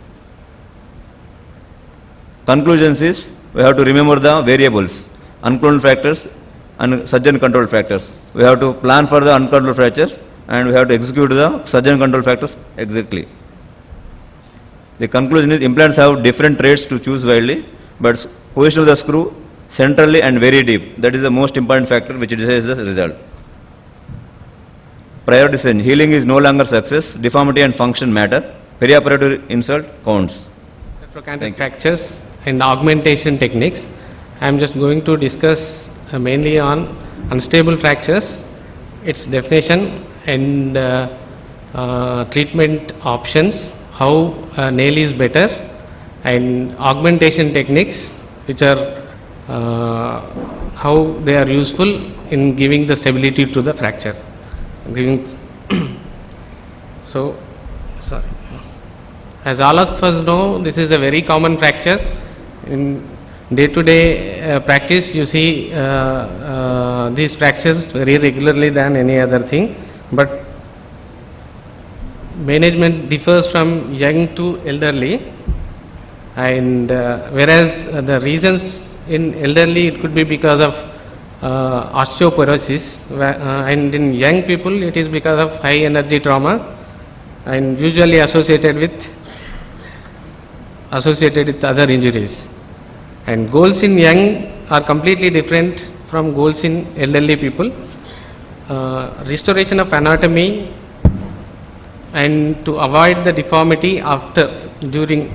Conclusions is we have to remember the variables, uncontrolled fractures and surgeon controlled fractures. We have to plan for the uncontrolled fractures and we have to execute the surgeon controlled fractures exactly. The conclusion is implants have different rates to choose widely, but position of the screw centrally and very deep, that is the most important factor which decides the result. Prior decision, healing is no longer success, deformity and function matter, perioperative insult counts. Trochanteric fractures and augmentation techniques. I am just going to discuss mainly on unstable fractures, its definition and treatment options, how nail is better, and augmentation techniques which are how they are useful in giving the stability to the fracture. Sorry. As all of us know, this is a very common fracture. In day-to-day practice, you see these fractures very regularly than any other thing. But management differs from young to elderly, and whereas the reasons in elderly it could be because of osteoporosis, and in young people it is because of high energy trauma and usually associated with other injuries. And goals in young are completely different from goals in elderly people. Restoration of anatomy and to avoid the deformity during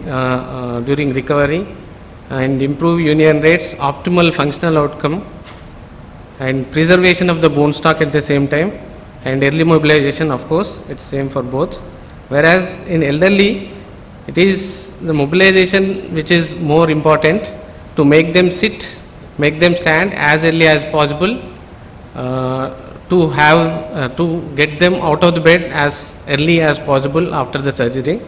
recovery, and improve union rates, optimal functional outcome, and preservation of the bone stock at the same time, and early mobilization, of course, it's same for both. Whereas in elderly, it is the mobilization which is more important, to make them sit, make them stand as early as possible, to get them out of the bed as early as possible after the surgery,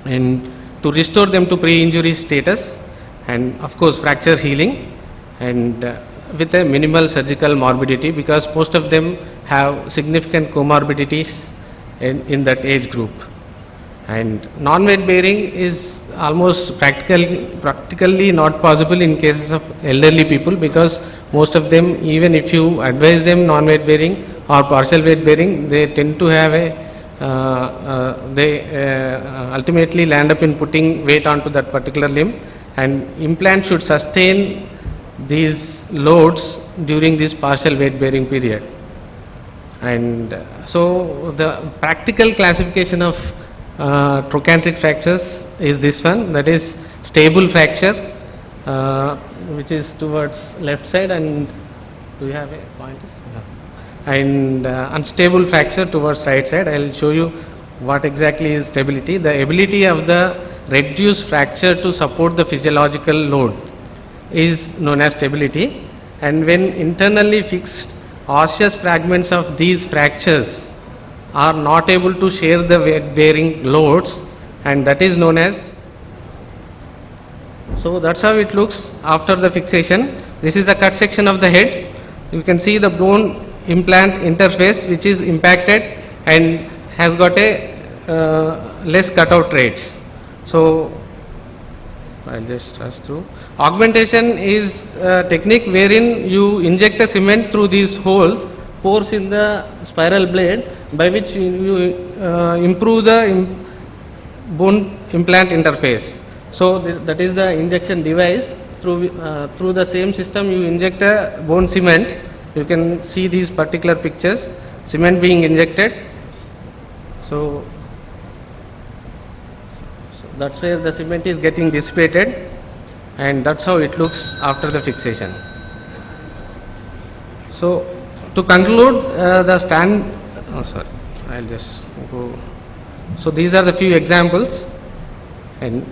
and to restore them to pre-injury status, and of course fracture healing, and with a minimal surgical morbidity, because most of them have significant comorbidities in that age group. And non-weight bearing is almost practically not possible in cases of elderly people, because most of them, even if you advise them non-weight bearing or partial weight bearing, they tend to have ultimately land up in putting weight onto that particular limb, and implant should sustain these loads during this partial weight bearing period. And so the practical classification of trochanteric fractures is this one, that is stable fracture, which is towards left side, and do you have a pointer? And unstable fracture towards right side. I will show you what exactly is stability. The ability of the reduced fracture to support the physiological load is known as stability, and when internally fixed osseous fragments of these fractures are not able to share the weight bearing loads, and that is known as, so that's how it looks after the fixation. This is a cut section of the head. You can see the bone implant interface which is impacted and has got a less cutout rates. So I'll just rush through. Augmentation is a technique wherein you inject a cement through these pores in the spiral blade, by which you improve the bone implant interface. So that is the injection device. Through the same system you inject a bone cement. You can see these particular pictures, cement being injected. So that's where the cement is getting dissipated, and that's how it looks after the fixation. So to conclude, I'll just go. So these are the few examples. And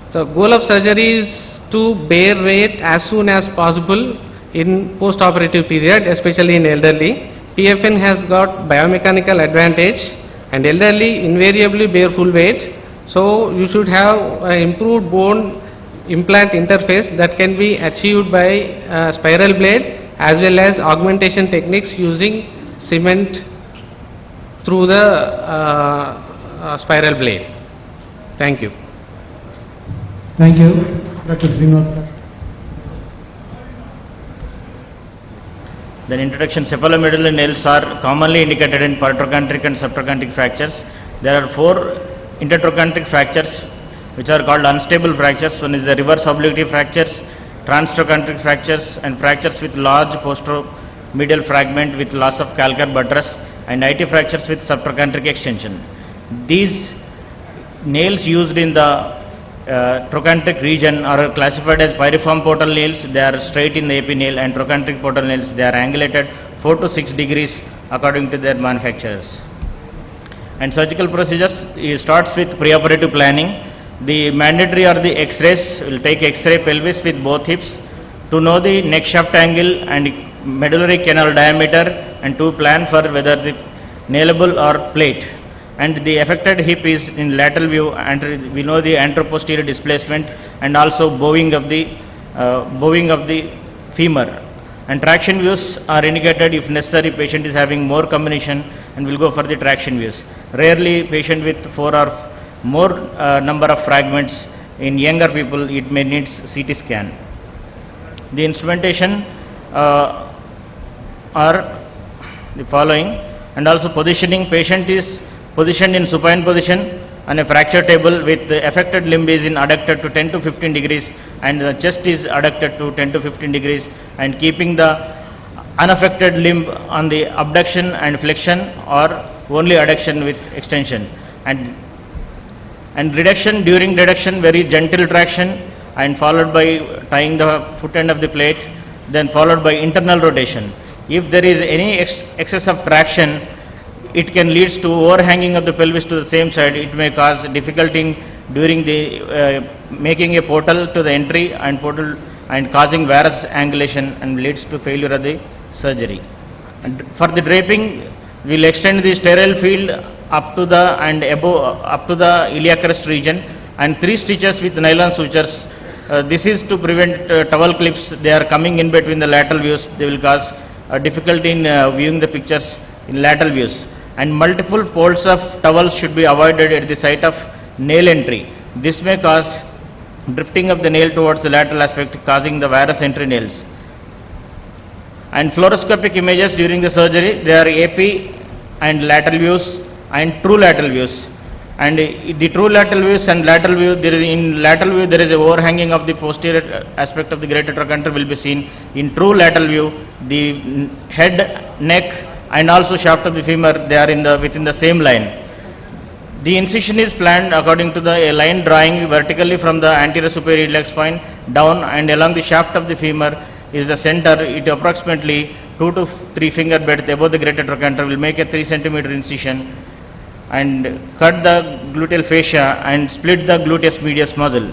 so goal of surgery is to bear weight as soon as possible in post-operative period, especially in elderly. PFN has got biomechanical advantage, and elderly invariably bear full weight. So you should have improved bone implant interface that can be achieved by spiral blade as well as augmentation techniques using cement through the spiral blade. Thank you. Thank you, Dr. Srinivas. Then introduction, cephalomedullary nails are commonly indicated in paratrochanteric and subtrochanteric fractures. There are 4 intertrochanteric fractures which are called unstable fractures. One is the reverse obliquity fractures, transtrochanteric fractures, and fractures with large posteromedial fragment with loss of calcar buttress, and IT fractures with subtrochanteric extension. These nails used in the trochanteric region are classified as piriform portal nails. They are straight in the epinail, and trochanteric portal nails, they are angulated 4 to 6 degrees according to their manufacturers. And surgical procedures, it starts with preoperative planning. The mandatory are the X-rays. We'll take X-ray pelvis with both hips to know the neck shaft angle and medullary canal diameter, and to plan for whether the nailable or plate. And the affected hip is in lateral view, and we know the anteroposterior displacement and also bowing of the femur. And traction views are indicated if necessary. Patient is having more combination, and we'll go for the traction views. Rarely patient with 4 or more number of fragments. In younger people, it may need CT scan. The instrumentation are the following, and also positioning. Patient is positioned in supine position on a fracture table with the affected limb is in adducted to 10 to 15 degrees and the chest is adducted to 10 to 15 degrees, and keeping the unaffected limb on the abduction and flexion or only adduction with extension. And reduction, during reduction very gentle traction and followed by tying the foot end of the plate, then followed by internal rotation. If there is any excess of traction, it can lead to overhanging of the pelvis to the same side. It may cause difficulty during the making a portal to the entry and portal and causing varus angulation and leads to failure of the surgery. And for the draping, we will extend the sterile field up to the and above up to the iliac crest region and 3 stitches with nylon sutures. This is to prevent towel clips. They are coming in between the lateral views. They will cause difficulty in viewing the pictures in lateral views. And multiple folds of towels should be avoided at the site of nail entry. This may cause drifting of the nail towards the lateral aspect, causing the varus entry nails. And fluoroscopic images during the surgery, they are AP and lateral views and true lateral views. And the true lateral views and lateral view, in lateral view there is a overhanging of the posterior aspect of the greater trochanter will be seen. In true lateral view, the head, neck and also shaft of the femur, they are within the same line. The incision is planned according to a line drawing vertically from the anterior superior iliac spine down and along the shaft of the femur is the center. It approximately 2 to 3 finger breadth above the greater trochanter will make a 3 centimeter incision and cut the gluteal fascia and split the gluteus medius muscle.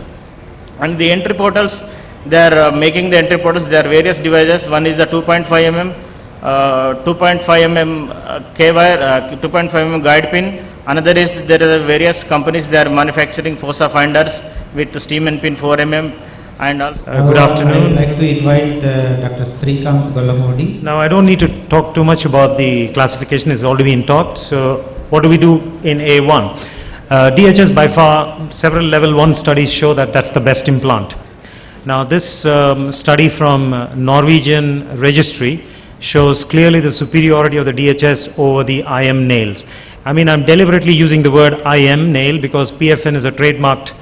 And the entry portals, they are making the entry portals, there are various devices. One is the 2.5 mm 2.5 mm K-wire, 2.5 mm guide pin. Another is there are various companies, they are manufacturing fossa finders with steam and pin 4 mm. And also Good afternoon. I would like to invite Dr. Srikanth Gollamodi. Now, I don't need to talk too much about the classification, it's already been talked. So, what do we do in A1? DHS by far, several level 1 studies show that that's the best implant. Now, this study from Norwegian registry shows clearly the superiority of the DHS over the IM nails. I mean, I'm deliberately using the word IM nail because PFN is a trademarked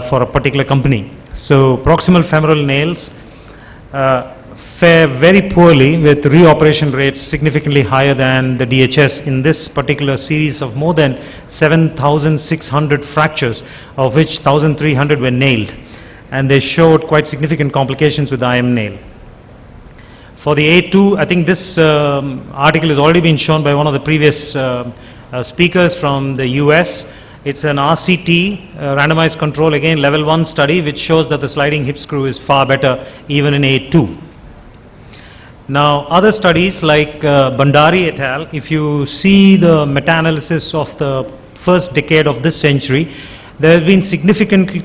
for a particular company. So proximal femoral nails fare very poorly with reoperation rates significantly higher than the DHS in this particular series of more than 7,600 fractures, of which 1,300 were nailed. And they showed quite significant complications with the IM nail. For the A2, I think this article has already been shown by one of the previous speakers from the US. It's an RCT, randomized control, again level 1 study, which shows that the sliding hip screw is far better even in A2. Now, other studies like Bandari et al., if you see the meta-analysis of the first decade of this century, there have been significantly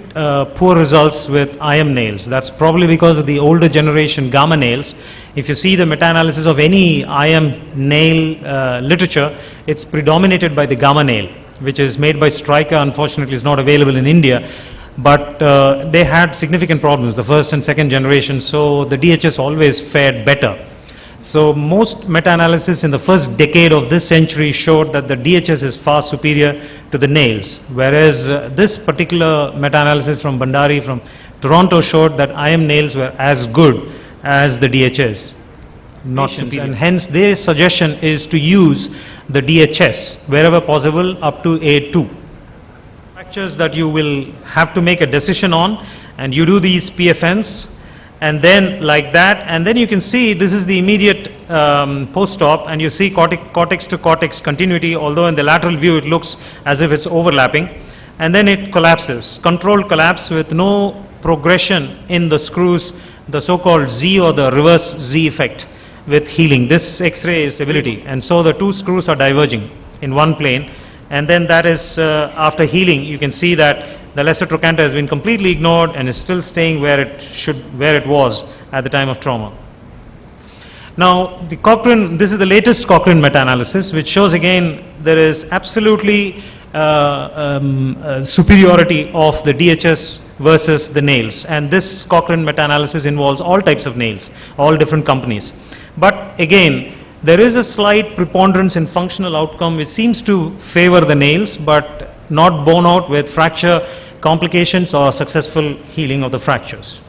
poor results with IM nails. That's probably because of the older generation gamma nails. If you see the meta-analysis of any IM nail literature, it's predominated by the gamma nail, which is made by Stryker. Unfortunately, is not available in India. But they had significant problems, the first and second generation, so the DHS always fared better. So most meta-analysis in the first decade of this century showed that the DHS is far superior to the nails, whereas this particular meta-analysis from Bandari from Toronto showed that IM nails were as good as the DHS, not superior. And hence their suggestion is to use the DHS wherever possible up to A2. Fractures that you will have to make a decision on, and you do these PFNs, and then like that, and then you can see this is the immediate post-op, and you see cortex to cortex continuity, although in the lateral view it looks as if it's overlapping, and then it collapses, controlled collapse with no progression in the screws, the so-called Z or the reverse Z effect with healing. This X-ray is stability, and so the two screws are diverging in one plane, and then that is after healing you can see that the lesser trochanter has been completely ignored and is still staying where it was at the time of trauma. Now, the Cochrane, this is the latest Cochrane meta-analysis, which shows again there is absolutely superiority of the DHS versus the nails. And this Cochrane meta-analysis involves all types of nails, all different companies. But again, there is a slight preponderance in functional outcome which seems to favor the nails, but not borne out with fracture complications or successful healing of the fractures.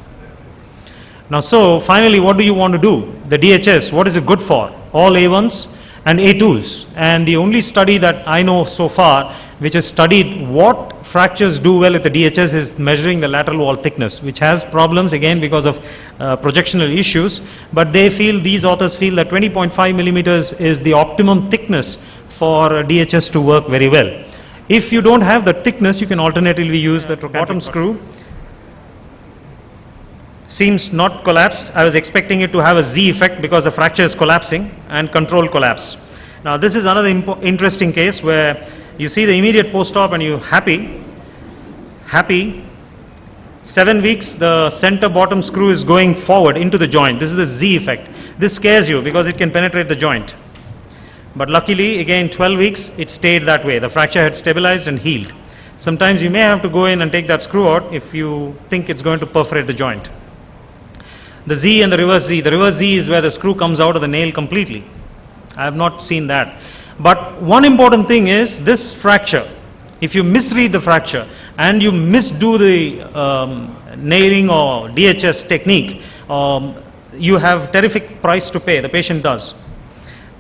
Now, so finally, what do you want to do? The DHS, what is it good for? All A1s and A2s. And the only study that I know so far which has studied what fractures do well at the DHS is measuring the lateral wall thickness, which has problems again because of projectional issues. But they feel, these authors feel that 20.5 millimeters is the optimum thickness for DHS to work very well. If you don't have the thickness, you can alternatively use the bottom screw. Seems not collapsed. I was expecting it to have a Z effect because the fracture is collapsing, and control collapse. Now this is another interesting case where you see the immediate post-op and you're happy. 7 weeks, the center bottom screw is going forward into the joint. This is the Z effect. This scares you because it can penetrate the joint. But luckily, again, 12 weeks, it stayed that way. The fracture had stabilized and healed. Sometimes you may have to go in and take that screw out if you think it's going to perforate the joint. The Z and the reverse Z. The reverse Z is where the screw comes out of the nail completely. I have not seen that. But one important thing is this fracture. If you misread the fracture and you misdo the nailing or DHS technique, you have terrific price to pay. The patient does.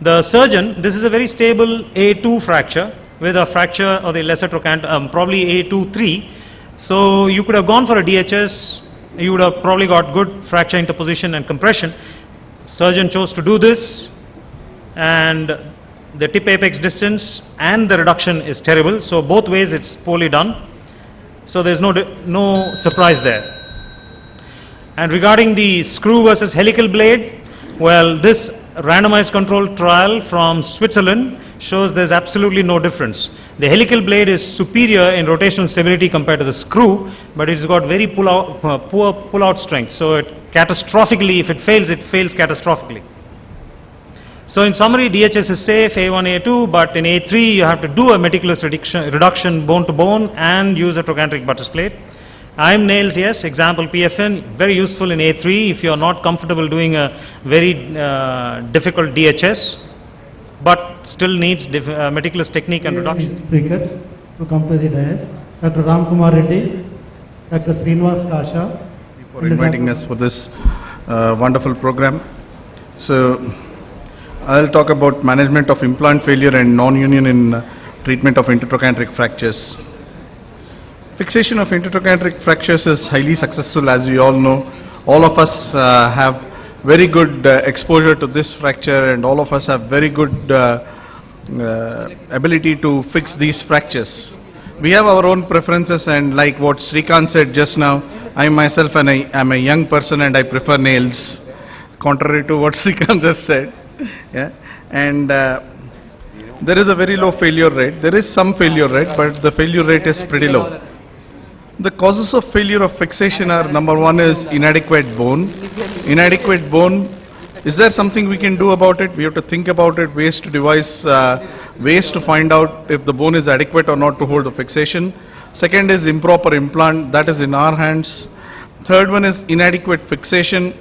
The surgeon, this is a very stable A2 fracture with a fracture of the lesser trochanter, probably A2-3. So you could have gone for a DHS. You would have probably got good fracture interposition and compression. Surgeon chose to do this, and the tip apex distance and the reduction is terrible. So both ways it's poorly done. So there's no surprise there. And regarding the screw versus helical blade, well, this randomized controlled trial from Switzerland shows there's absolutely no difference. The helical blade is superior in rotational stability compared to the screw, but it's got very poor pull-out strength. So it catastrophically, if it fails catastrophically. So in summary, DHS is safe, A1, A2, but in A3 you have to do a meticulous reduction bone to bone and use a trochanteric buttress plate. IM nails, yes, example PFN, very useful in A3 if you are not comfortable doing a very difficult DHS, but still needs meticulous technique and reduction. Speakers to come to the dais, Dr. Ram Kumar Reddy, Dr. Srinivas Kasha. For inviting us for this wonderful program. So I'll talk about management of implant failure and non-union in treatment of intertrochanteric fractures. Fixation of intertrochanteric fractures is highly successful, as we all know. All of us have very good exposure to this fracture, and all of us have very good ability to fix these fractures. We have our own preferences, and like what Srikanth said just now, I myself am a young person and I prefer nails, contrary to what Srikanth just said. Yeah, and there is a very low failure rate. There is some failure rate, but the failure rate is pretty low. The causes of failure of fixation are, number one is inadequate bone. Inadequate bone, is there something we can do about it? We have to think about it, ways to devise, ways to find out if the bone is adequate or not to hold the fixation. Second is improper implant, that is in our hands. Third one is inadequate fixation.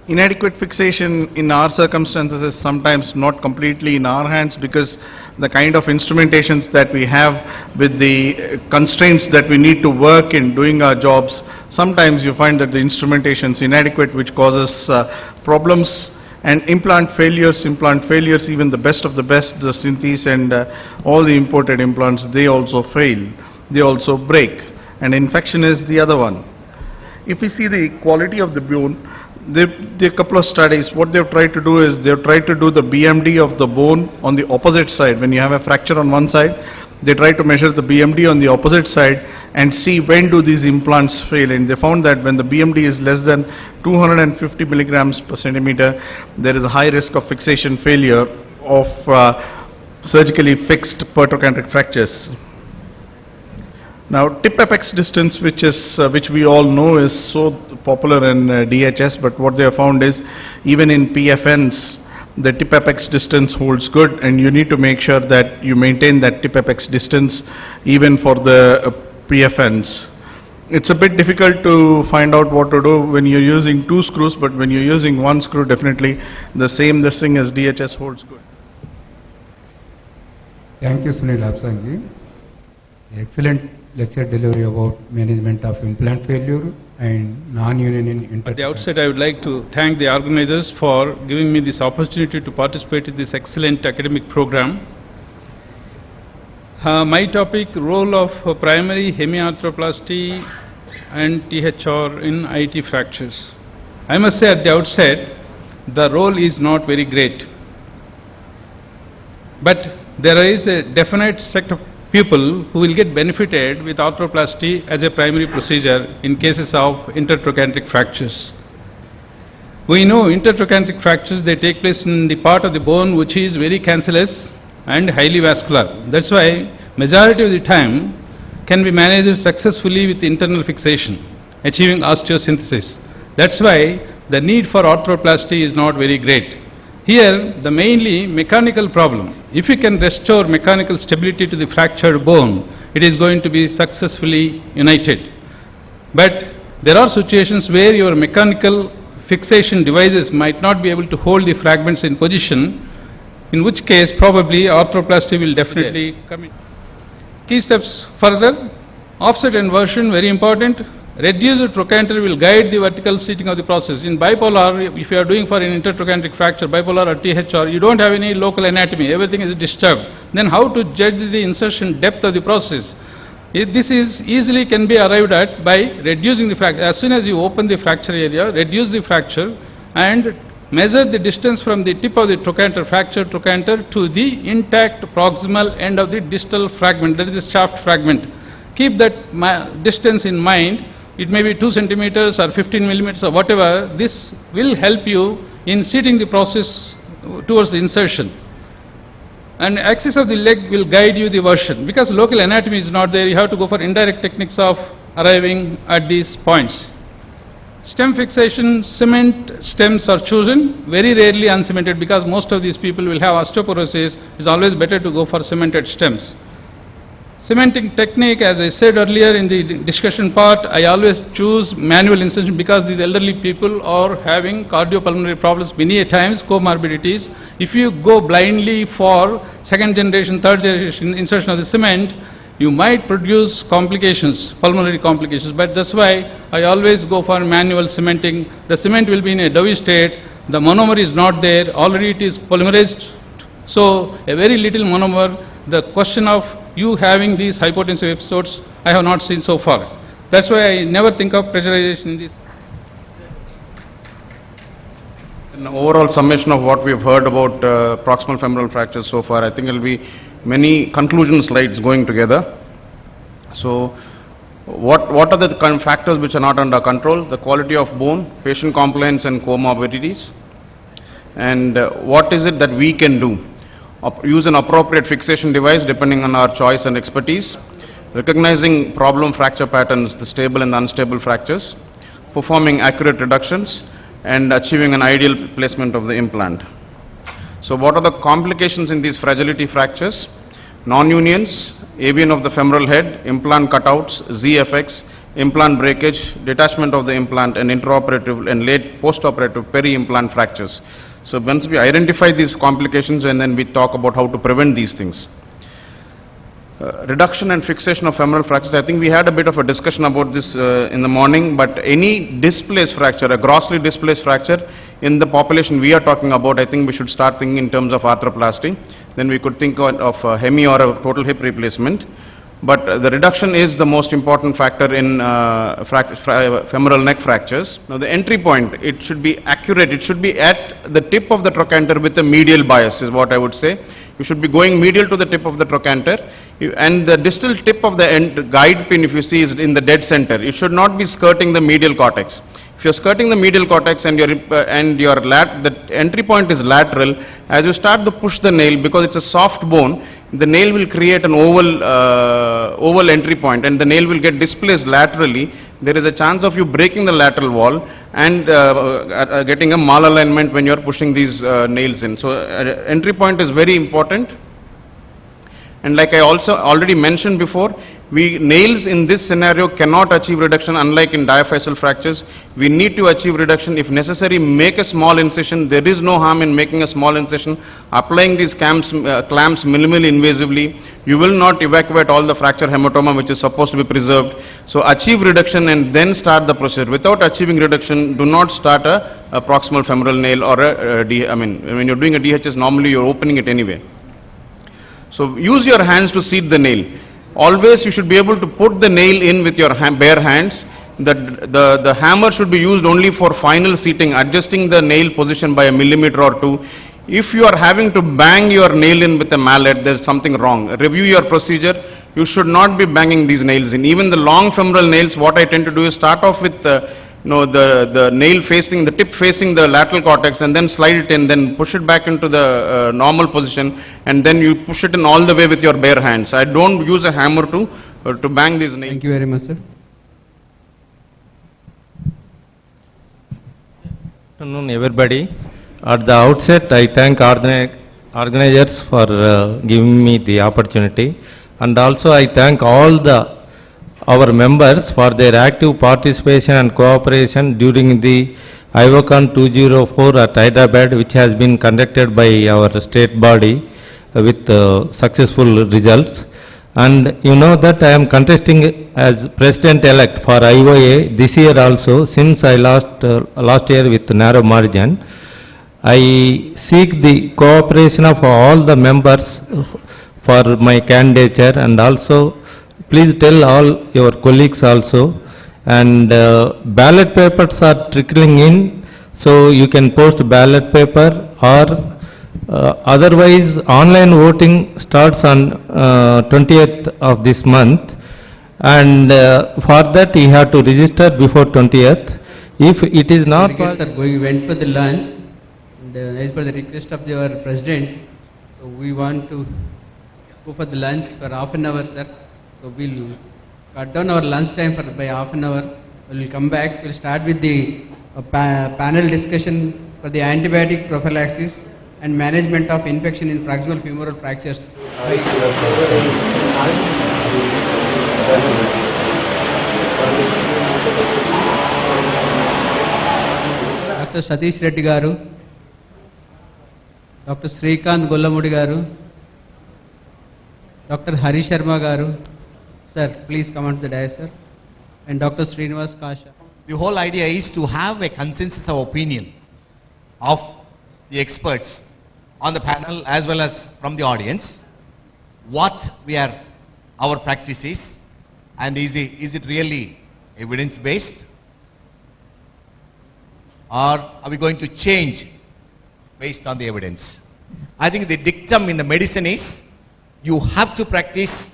Inadequate fixation in our circumstances is sometimes not completely in our hands because the kind of instrumentations that we have with the constraints that we need to work in doing our jobs, sometimes you find that the instrumentation is inadequate, which causes problems. And implant failures, even the best of the best, the Synthes and all the imported implants, they also fail. They also break. And infection is the other one. If we see the quality of the bone, there are a couple of studies. What they've tried to do is they've tried to do the BMD of the bone on the opposite side. When you have a fracture on one side, they try to measure the BMD on the opposite side and see when do these implants fail. And they found that when the BMD is less than 250 milligrams per centimeter, there is a high risk of fixation failure of surgically fixed pertrochanteric fractures. Now, tip apex distance, which we all know is so popular in DHS, but what they have found is even in PFNs, the tip apex distance holds good, and you need to make sure that you maintain that tip apex distance even for the PFNs. It's a bit difficult to find out what to do when you're using 2 screws, but when you're using 1 screw, definitely this thing as DHS holds good. Thank you, Sunil Apsangi. Excellent lecture delivery about management of implant failure and non-union At the outset, I would like to thank the organizers for giving me this opportunity to participate in this excellent academic program. My topic, role of primary hemiarthroplasty and THR in IT fractures. I must say at the outset, the role is not very great. But there is a definite set of people who will get benefited with arthroplasty as a primary procedure in cases of intertrochanteric fractures. We know intertrochanteric fractures, they take place in the part of the bone which is very cancellous and highly vascular. That's why majority of the time can be managed successfully with internal fixation, achieving osteosynthesis. That's why the need for arthroplasty is not very great. Here, the mainly mechanical problem. If you can restore mechanical stability to the fractured bone, it is going to be successfully united. But there are situations where your mechanical fixation devices might not be able to hold the fragments in position, in which case probably arthroplasty will definitely come in. Key steps further, offset inversion, very important. Reduced trochanter will guide the vertical seating of the process. In bipolar, if you are doing for an intertrochanteric fracture, bipolar or THR, you don't have any local anatomy, everything is disturbed. Then how to judge the insertion depth of the process? This is easily can be arrived at by reducing the fracture. As soon as you open the fracture area, reduce the fracture and measure the distance from the tip of the trochanter, fractured trochanter, to the intact proximal end of the distal fragment, that is the shaft fragment. Keep that distance in mind. It may be 2 centimeters or 15 millimeters or whatever. This will help you in seating the process towards the insertion. And axis of the leg will guide you the version. Because local anatomy is not there, you have to go for indirect techniques of arriving at these points. Stem fixation, cement stems are chosen, very rarely uncemented, because most of these people will have osteoporosis. It's always better to go for cemented stems. Cementing technique, as I said earlier in the discussion part, I always choose manual insertion because these elderly people are having cardiopulmonary problems many a times, comorbidities. If you go blindly for second generation, third generation insertion of the cement, you might produce complications, pulmonary complications. But that's why I always go for manual cementing. The cement will be in a doughy state, the monomer is not there, already it is polymerized. So a very little monomer, the question of you having these hypotensive episodes, I have not seen so far. That's why I never think of pressurization in this. An overall summation of what we have heard about proximal femoral fractures so far, I think there will be many conclusion slides going together. So, what are the kind of factors which are not under control? The quality of bone, patient compliance and comorbidities. And what is it that we can do? Use an appropriate fixation device depending on our choice and expertise. Recognizing problem fracture patterns, the stable and the unstable fractures. Performing accurate reductions and achieving an ideal placement of the implant. So what are the complications in these fragility fractures? Non-unions, avian of the femoral head, implant cutouts, ZFX, implant breakage, detachment of the implant, and intraoperative and late post-operative peri-implant fractures. So once we identify these complications, and then we talk about how to prevent these things. Reduction and fixation of femoral fractures, I think we had a bit of a discussion about this in the morning, but any displaced fracture, a grossly displaced fracture in the population we are talking about, I think we should start thinking in terms of arthroplasty. Then we could think of a hemi or a total hip replacement. But the reduction is the most important factor in femoral neck fractures. Now the entry point, it should be accurate, it should be at the tip of the trochanter with a medial bias is what I would say. You should be going medial to the tip of the trochanter, and the distal tip of the end guide pin, if you see, is in the dead center. It should not be skirting the medial cortex. If you're skirting the medial cortex and the entry point is lateral, as you start to push the nail, because it's a soft bone, the nail will create an oval entry point, and the nail will get displaced laterally. There is a chance of you breaking the lateral wall and getting a malalignment when you're pushing these nails in. So entry point is very important. And like I also already mentioned before, nails in this scenario cannot achieve reduction, unlike in diaphyseal fractures. We need to achieve reduction. If necessary, make a small incision. There is no harm in making a small incision. Applying these clamps minimally invasively, you will not evacuate all the fracture hematoma which is supposed to be preserved. So achieve reduction and then start the procedure. Without achieving reduction, do not start a proximal femoral nail or when you're doing a DHS, normally you're opening it anyway. So use your hands to seat the nail. Always you should be able to put the nail in with your bare hands. The hammer should be used only for final seating, adjusting the nail position by a millimeter or two. If you are having to bang your nail in with a mallet, there's something wrong. Review your procedure. You should not be banging these nails in. Even the long femoral nails, what I tend to do is start off with the nail facing, the tip facing the lateral cortex, and then slide it in, then push it back into the normal position, and then you push it in all the way with your bare hands. I don't use a hammer to bang these nails. Thank you very much, sir. Good afternoon, everybody. At the outset, I thank organizers for giving me the opportunity, and also I thank all our members for their active participation and cooperation during the IVOCON 204 at Hyderabad, which has been conducted by our state body with successful results. And you know that I am contesting as president-elect for IOA this year also, since I lost last year with narrow margin. I seek the cooperation of all the members for my candidature, and also please tell all your colleagues also. And ballot papers are trickling in, so you can post ballot paper, or otherwise online voting starts on 20th of this month, and for that you have to register before 20th. If it is not, we went for the lunch, and as per the request of our president, so we want to go for the lunch for half an hour, sir. So we'll cut down our lunch time by half an hour. We'll come back. We'll start with the panel discussion for the antibiotic prophylaxis and management of infection in proximal femoral fractures. Dr. Satish Reddy garu, Dr. Srikanth Gollamudi garu, Dr. Hari Sharma garu. Sir, please come on to the dais, sir. And Dr. Srinivas Kasha. The whole idea is to have a consensus of opinion of the experts on the panel as well as from the audience. What our practice is, and is it really evidence-based? Or are we going to change based on the evidence? I think the dictum in the medicine is you have to practice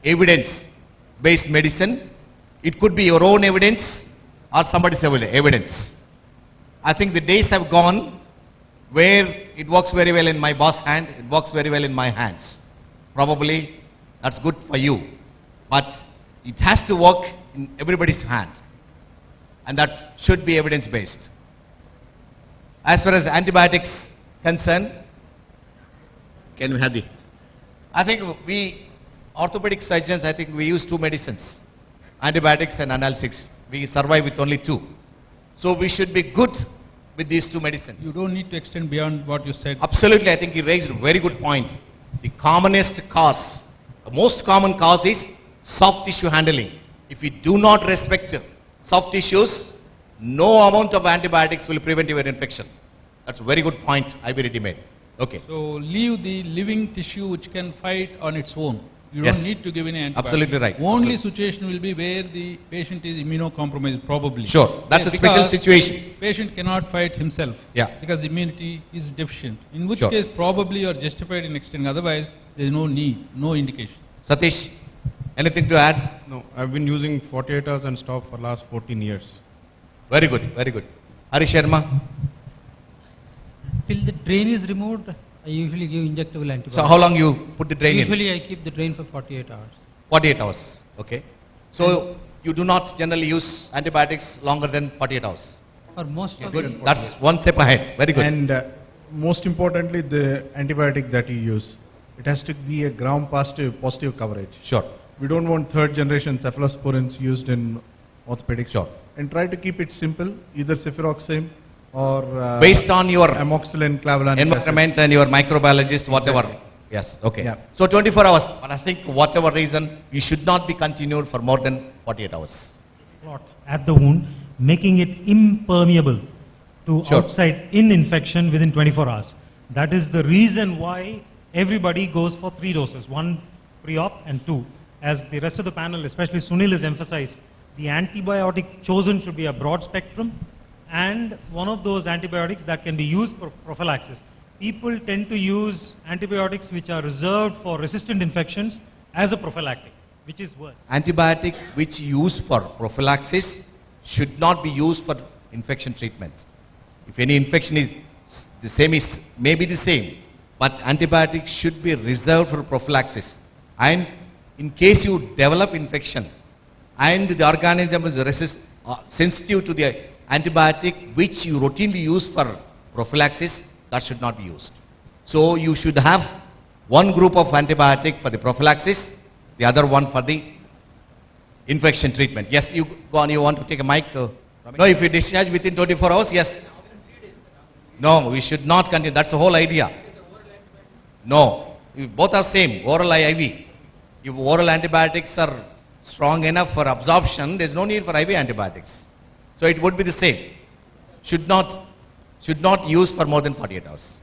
evidence-based medicine. It could be your own evidence or somebody's evidence. I think the days have gone where it works very well in my boss' hand, it works very well in my hands. Probably that's good for you, but it has to work in everybody's hand, and that should be evidence-based. As far as antibiotics concerned, can we have the... I think we, orthopedic surgeons, I think we use two medicines, antibiotics and analgesics. We survive with only two. So we should be good with these two medicines. You don't need to extend beyond what you said. Absolutely, I think you raised a very good point. The commonest cause, the most common cause is soft tissue handling. If we do not respect soft tissues, no amount of antibiotics will prevent your infection. That's a very good point IB made. Okay. So leave the living tissue which can fight on its own. You Yes. don't need to give any antibiotics. Absolutely right. Only Absolutely. situation will be where the patient is immunocompromised, probably. Sure. That's a special Because situation. Patient cannot fight himself. Yeah. Because immunity is deficient. In which Sure. case, probably you are justified in extending. Otherwise, there is no need, no indication. Satish, anything to add? No, I've been using 48 hours and stop for last 14 years. Very good, very good. Hari Sharma. Till the drain is removed, I usually give injectable antibiotics. So how long you put the drain Usually in? I keep the drain for 48 hours. 48 hours, okay. So you do not generally use antibiotics longer than 48 hours? For most of Good, that's one step ahead, very good. And most importantly, the antibiotic that you use, it has to be a gram-positive coverage. Sure. We don't want third-generation cephalosporins used in orthopedics. Sure. And try to keep it simple, either cefuroxime or Based on your amoxicillin, clavulanic environment acid. and your microbiologist, whatever. Exactly. Yes, okay. Yeah. So 24 hours, but I think whatever reason, you should not be continued for more than 48 hours. Clot at the wound, making it impermeable to Sure. outside in infection within 24 hours. That is the reason why everybody goes for 3 doses, 1 pre-op and 2. As the rest of the panel, especially Sunil, has emphasized, the antibiotic chosen should be a broad spectrum and one of those antibiotics that can be used for prophylaxis. People tend to use antibiotics which are reserved for resistant infections as a prophylactic, which is worse. Antibiotic which used for prophylaxis should not be used for infection treatment. If any infection is the same, is maybe the same, but antibiotics should be reserved for prophylaxis. And in case you develop infection and the organism is sensitive to the antibiotic which you routinely use for prophylaxis, that should not be used. So you should have one group of antibiotic for the prophylaxis, the other one for the infection treatment. Yes, you go on, you want to take a mic? No, if you discharge within 24 hours, yes. No, we should not continue. That's the whole idea. No, both are same, oral IV. If oral antibiotics are strong enough for absorption, there's no need for IV antibiotics. So it would be the same. Should not use for more than 48 hours.